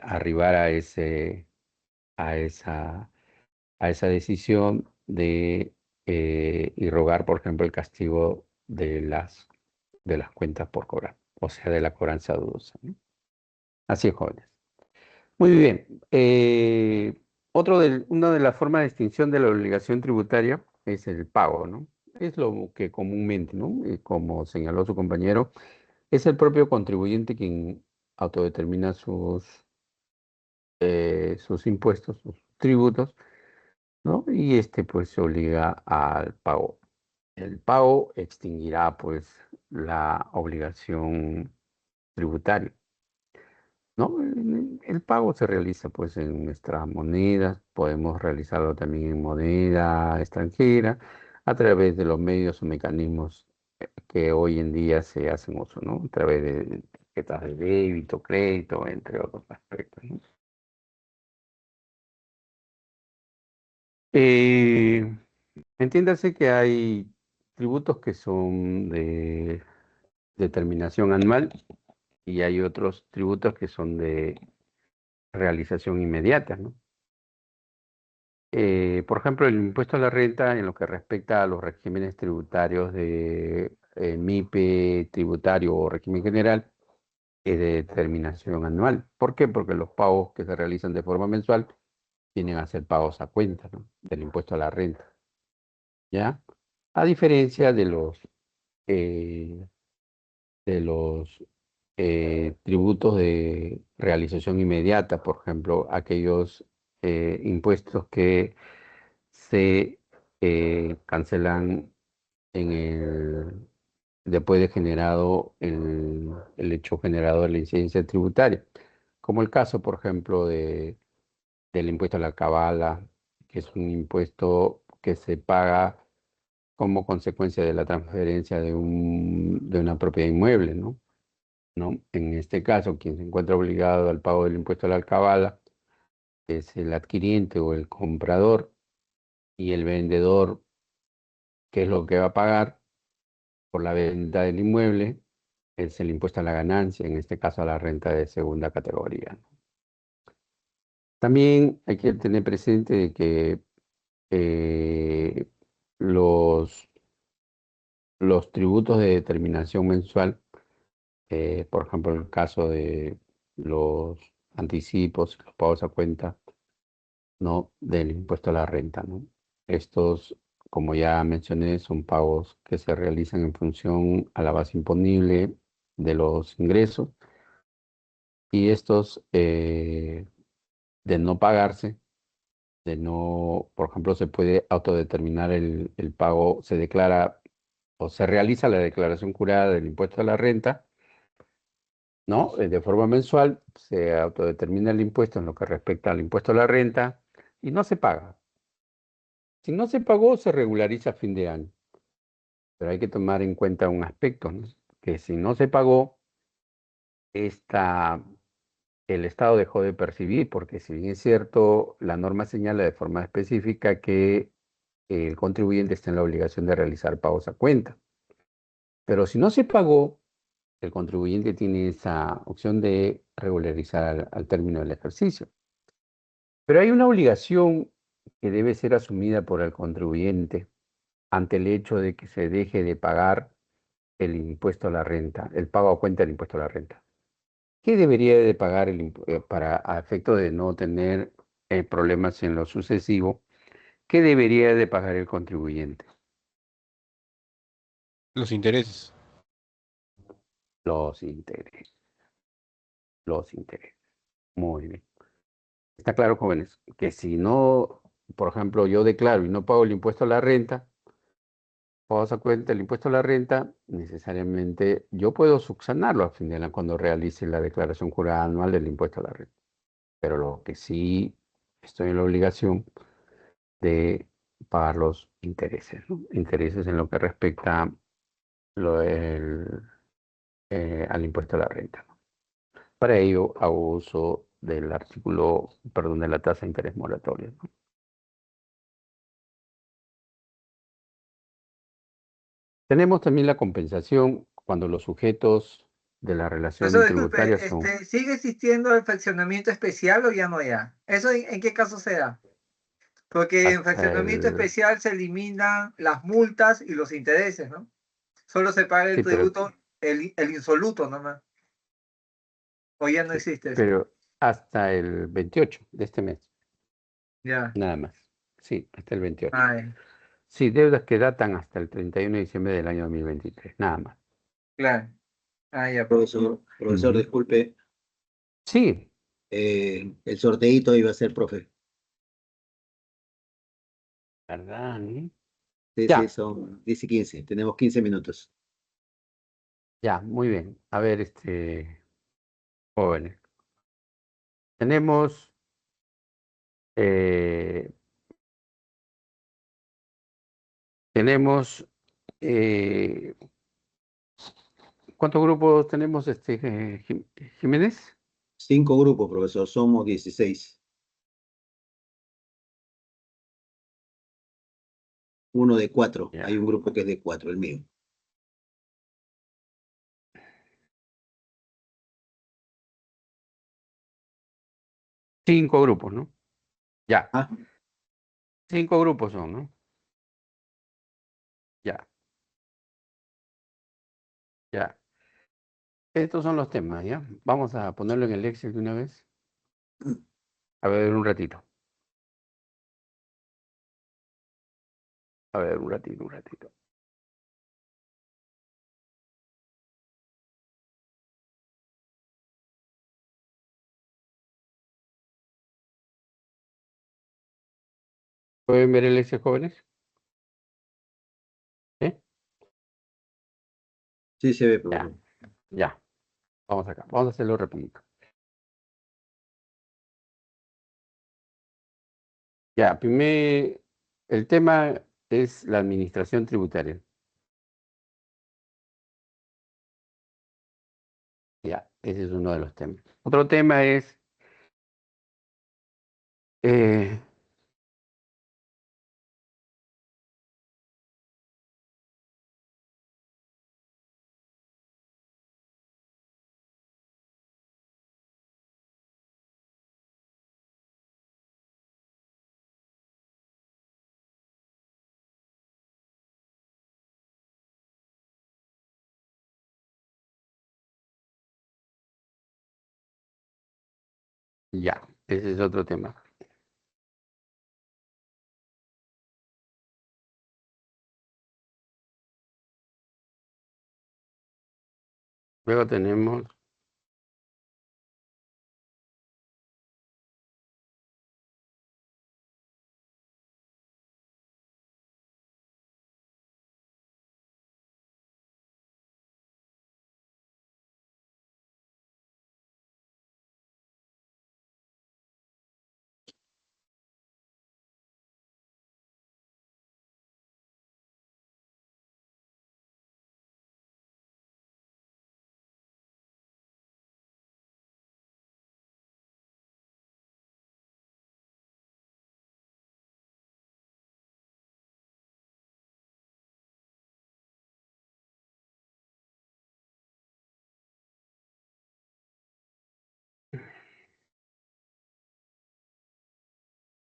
arribar a esa, a esa decisión de irrogar, por ejemplo, el castigo de las cuentas por cobrar, o sea, de la cobranza dudosa, ¿no? Así es, jóvenes. Muy bien. Una de las formas de extinción de la obligación tributaria es el pago, ¿no? Es lo que comúnmente, ¿no? Como señaló su compañero, es el propio contribuyente quien autodetermina sus impuestos, sus tributos, ¿no? Y pues se obliga al pago. El pago extinguirá pues la obligación tributaria, ¿no? El pago se realiza pues en nuestras monedas, podemos realizarlo también en moneda extranjera a través de los medios o mecanismos que hoy en día se hacen uso, ¿no? A través de tarjetas de débito, crédito, entre otros aspectos, ¿no? Eh, Entiéndase que hay tributos que son de determinación anual y hay otros tributos que son realización inmediata, ¿no? Por ejemplo, el impuesto a la renta en lo que respecta a los regímenes tributarios de MIPE tributario o régimen general es de determinación anual. ¿Por qué? Porque los pagos que se realizan de forma mensual tienen a ser pagos a cuenta, ¿no? Del impuesto a la renta, ¿ya? A diferencia eh, de los tributos de realización inmediata, por ejemplo, aquellos impuestos que se cancelan después de generado el hecho generado de la incidencia tributaria, como el caso, por ejemplo, del impuesto a la cabala, que es un impuesto que se paga como consecuencia de la transferencia de una propiedad inmueble, ¿no? ¿No? En este caso, quien se encuentra obligado al pago del impuesto a la alcabala es el adquiriente o el comprador, y el vendedor, ¿qué es lo que va a pagar por la venta del inmueble? Es el impuesto a la ganancia, en este caso a la renta de segunda categoría. También hay que tener presente de que eh, los, los tributos de determinación mensual, por ejemplo, en el caso de los anticipos, los pagos a cuenta, ¿no? Del impuesto a la renta, ¿no? Estos, como ya mencioné, son pagos que se realizan en función a la base imponible de los ingresos, y estos, de no pagarse, por ejemplo, se puede autodeterminar el pago, se declara o se realiza la declaración jurada del impuesto a la renta, ¿no? De forma mensual, se autodetermina el impuesto en lo que respecta al impuesto a la renta y no se paga. Si no se pagó, se regulariza a fin de año. Pero hay que tomar en cuenta un aspecto, ¿no? Que si no se pagó, el Estado dejó de percibir, porque si bien es cierto, la norma señala de forma específica que el contribuyente está en la obligación de realizar pagos a cuenta. Pero si no se pagó, el contribuyente tiene esa opción de regularizar al término del ejercicio. Pero hay una obligación que debe ser asumida por el contribuyente ante el hecho de que se deje de pagar el impuesto a la renta, el pago a cuenta del impuesto a la renta. ¿Qué debería de pagar para a efecto de no tener problemas en lo sucesivo? ¿Qué debería de pagar el contribuyente? Los intereses. Los intereses. Los intereses. Muy bien. Está claro, jóvenes, que si no, por ejemplo, yo declaro y no pago el impuesto a la renta, pago a cuenta el impuesto a la renta, necesariamente yo puedo subsanarlo a fin de año cuando realice la declaración jurada anual del impuesto a la renta. Pero lo que sí estoy en la obligación de pagar los intereses, ¿no? Intereses en lo que respecta al impuesto a la renta, ¿no? Para ello hago uso del artículo, perdón, de la tasa de interés moratoria, ¿no? Tenemos también la compensación cuando los sujetos de la Eso, relación tributaria disculpe, son ¿sigue existiendo el fraccionamiento especial o ya no ya? ¿Eso en qué caso se da? Porque en hasta fraccionamiento el... especial se eliminan las multas y los intereses, ¿no? Solo se paga el Sí, pero, tributo, el insoluto nomás. O ya no sí, existe eso. pero hasta el 28 de este mes, Ya. nada más. Sí, hasta el 28. Ay, Sí, deudas que datan hasta el 31 de diciembre del año 2023, nada más. claro. Ah, ya, pues. Profesor, Ujú. disculpe, Sí, el sorteito iba a ser, profe. ¿verdad? ¿Eh? Sí, sí, Ya, son 10 y 15, tenemos 15 minutos. ya, muy bien. A ver, jóvenes. Tenemos eh, tenemos eh, ¿cuántos grupos tenemos, Jiménez? 5 grupos, profesor, somos 16. Uno de 4, hay Ya. un grupo que es de 4, el mío. 5 grupos, ¿no? Ya. Ah, 5 grupos son, ¿no? Ya, ya. Estos son los temas, ¿ya? Vamos a ponerlo en el Excel de una vez. A ver, un ratito. A ver, un ratito, un ratito. ¿Pueden ver el Excel, jóvenes? ¿Eh? sí se ve, Ya, profesor. ya. Vamos acá. Vamos a hacerlo rapidito. Ya, primer, el tema es la administración tributaria. Ya, ese es uno de los temas. Otro tema es eh, ya, ese es otro tema. Luego tenemos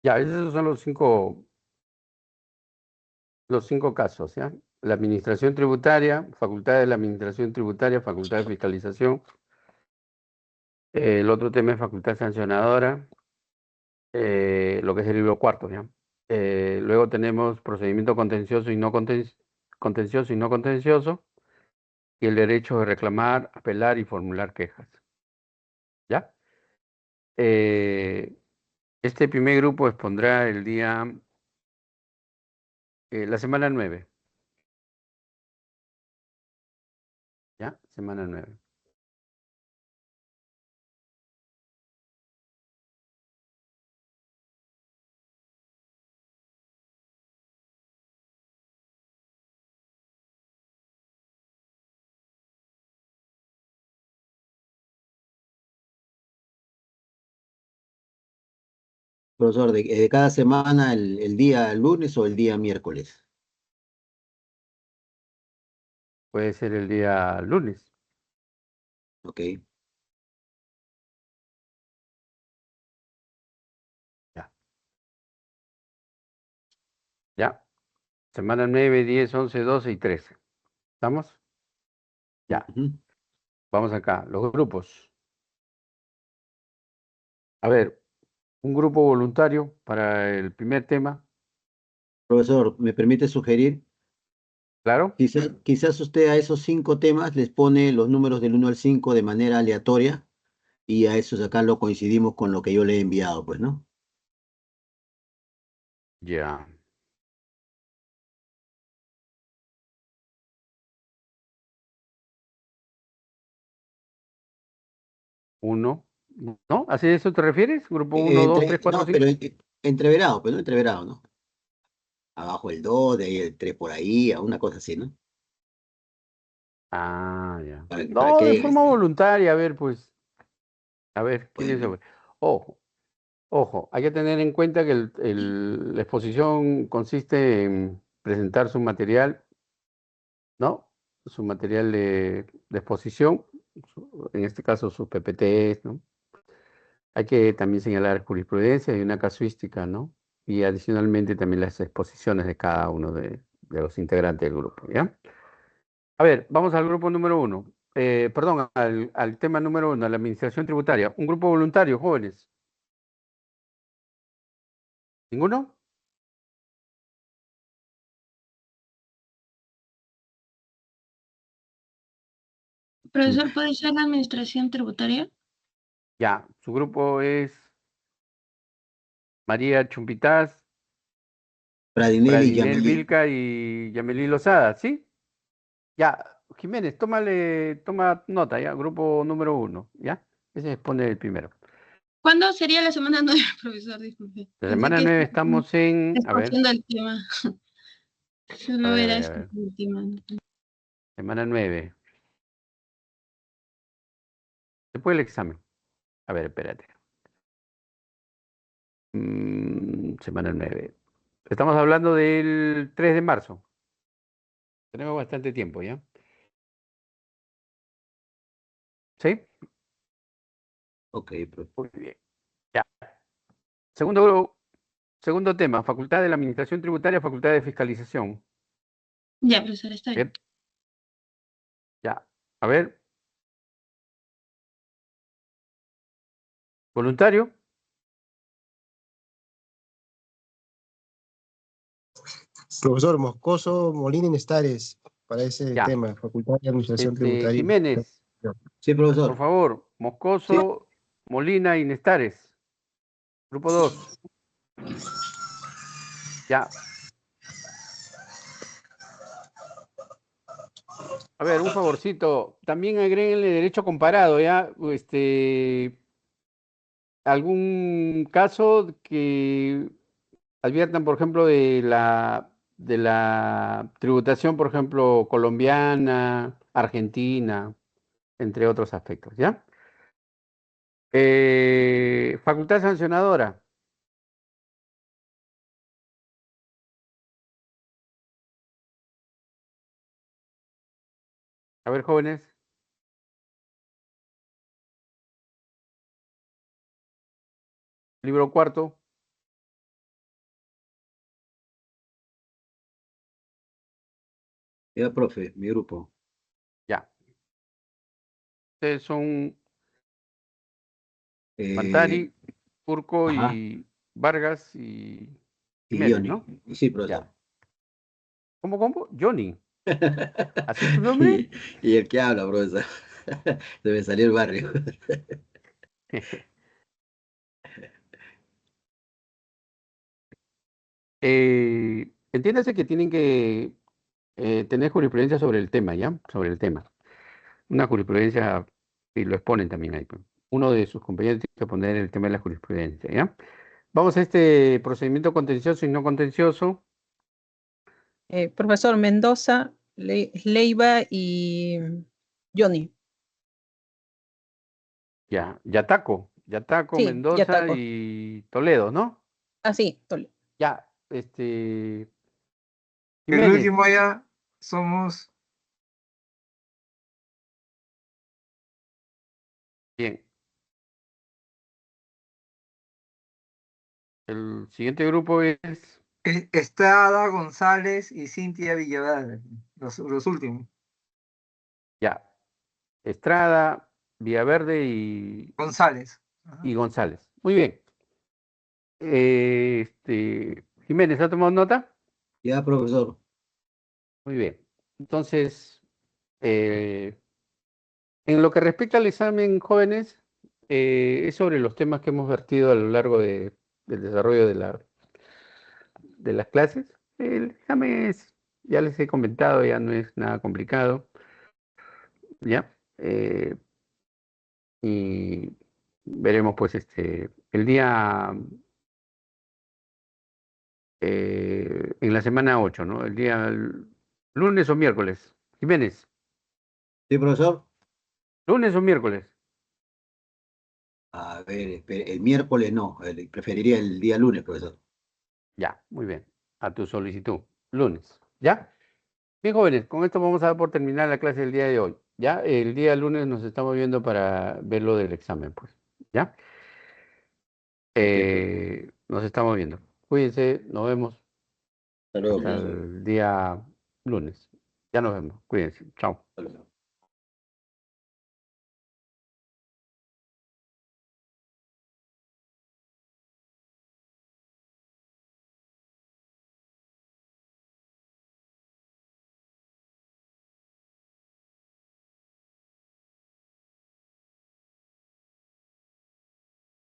ya, esos son los cinco casos, ¿ya? La administración tributaria, facultad de la administración tributaria, facultad de fiscalización. El otro tema es facultad sancionadora, lo que es el libro cuarto, ¿ya? Luego tenemos procedimiento contencioso y no contencioso y no contencioso, y el derecho de reclamar, apelar y formular quejas, ¿ya? Eh, este primer grupo expondrá el día, la semana 9, ¿ya? Semana 9. Profesor, de cada semana, el día lunes o el día miércoles. Puede ser el día lunes, Ok. ¿ya? ¿Ya? Semana 9, 10, 11, 12 y 13. ¿Estamos? Ya, Ujú. vamos acá, los grupos. A ver, un grupo voluntario para el primer tema, Profesor, ¿me permite sugerir? ¿claro? Quizás usted a esos 5 temas les pone los números del 1 al 5 de manera aleatoria y a esos acá lo coincidimos con lo que yo le he enviado, pues, ¿no? Ya. Uno, ¿no? ¿Así de eso te refieres? Grupo uno, 2, 3, 4, No, 5. pero entreverado, pues, ¿no? Entreverado, ¿no? Abajo el 2, de ahí el 3 por ahí, a una cosa así, ¿no? Ah, ya. Para No, que de haya forma voluntaria, a ver, pues, a ver, ¿quién es? bueno, Ojo, ojo, hay que tener en cuenta que la exposición consiste en presentar su material, ¿no? Su material de exposición, en este caso sus PPTs, ¿no? Hay que también señalar jurisprudencia y una casuística, ¿no? Y adicionalmente también las exposiciones de cada uno de los integrantes del grupo, ¿ya? A ver, vamos al grupo número 1. Perdón, al tema número 1, la administración tributaria. Un grupo voluntario, jóvenes. ¿Ninguno? Profesor, ¿puede ser la administración tributaria? Ya, su grupo es María Chumpitaz, Pradinelli y Pradinel Yamelí. Vilca y Yamelí Lozada, ¿sí? Ya, Jiménez, toma nota, ya, grupo número 1, ¿ya? Ese expone el primero. ¿Cuándo sería la semana 9, profesor? Disculpe. La Pensé semana que 9 estamos en, a ver, escogiendo el tema. a Solo ver, a era ver, a ver. escoger el tema. Semana 9. Después del examen. A ver, espérate. Semana 9. Estamos hablando del 3 de marzo. Tenemos bastante tiempo, ¿ya? ¿Sí? Ok, profe. Muy bien. Ya. Segundo tema, Facultad de la Administración Tributaria, Facultad de Fiscalización. Ya, profesor, está bien. Bien. Ya. A ver. ¿Voluntario? Profesor Moscoso, Molina y Nestares, para ese Ya. tema, Facultad de Administración Tributaria. Jiménez, Sí, por profesor. favor. Moscoso, Molina y Nestares. Grupo 2. Ya. A ver, un favorcito. También agréguenle derecho comparado, ¿ya? Algún caso que adviertan, por ejemplo, de la tributación, por ejemplo, colombiana, argentina, entre otros aspectos, ¿ya? Facultad sancionadora. A ver, jóvenes. Libro cuarto. Ya, profe, mi grupo. Ya. Ustedes son Eh, Mantari, Urco ajá, y Vargas y y Jiménez, Johnny. ¿no? Sí, profesor. Ya. ¿Cómo? Johnny. ¿Así es tu nombre? Y el que habla, profesor. Se me salió el barrio. Entiéndase que tienen que tener jurisprudencia sobre el tema, ¿ya? Sobre el tema. Una jurisprudencia, y lo exponen también ahí, pues. Uno de sus compañeros tiene que poner el tema de la jurisprudencia, ¿ya? Vamos a este procedimiento contencioso y no contencioso. Profesor Mendoza, Leiva y Johnny. Ya, Yataco, Sí, ya Mendoza taco. y Toledo, ¿no? Ah, sí, Ya, El Jiménez, último ya somos bien. El siguiente grupo es, Estrada, González y Cintia Villaverde, los últimos. ya, Estrada, Villaverde y González. Ajá. González. Muy bien. Jiménez, ¿ha tomado nota? Ya, profesor. Muy bien. Entonces, en lo que respecta al examen, jóvenes, es sobre los temas que hemos vertido a lo largo del desarrollo de las clases. El examen ya les he comentado, ya no es nada complicado, ¿ya? Y veremos, pues, el día, en la semana 8, ¿no? El día lunes o miércoles. Jiménez, Sí, profesor. lunes o miércoles. A ver, espere, el miércoles no, preferiría el día lunes, profesor. Ya, muy bien. A tu solicitud. Lunes. ¿Ya? Bien, jóvenes, con esto vamos a dar por terminar la clase del día de hoy. Ya, el día lunes nos estamos viendo para ver lo del examen, pues. ¿Ya? Nos estamos viendo. Cuídense, nos vemos Hasta luego, hasta profesor. el día lunes. Ya nos vemos. Cuídense. Chao. Hasta luego.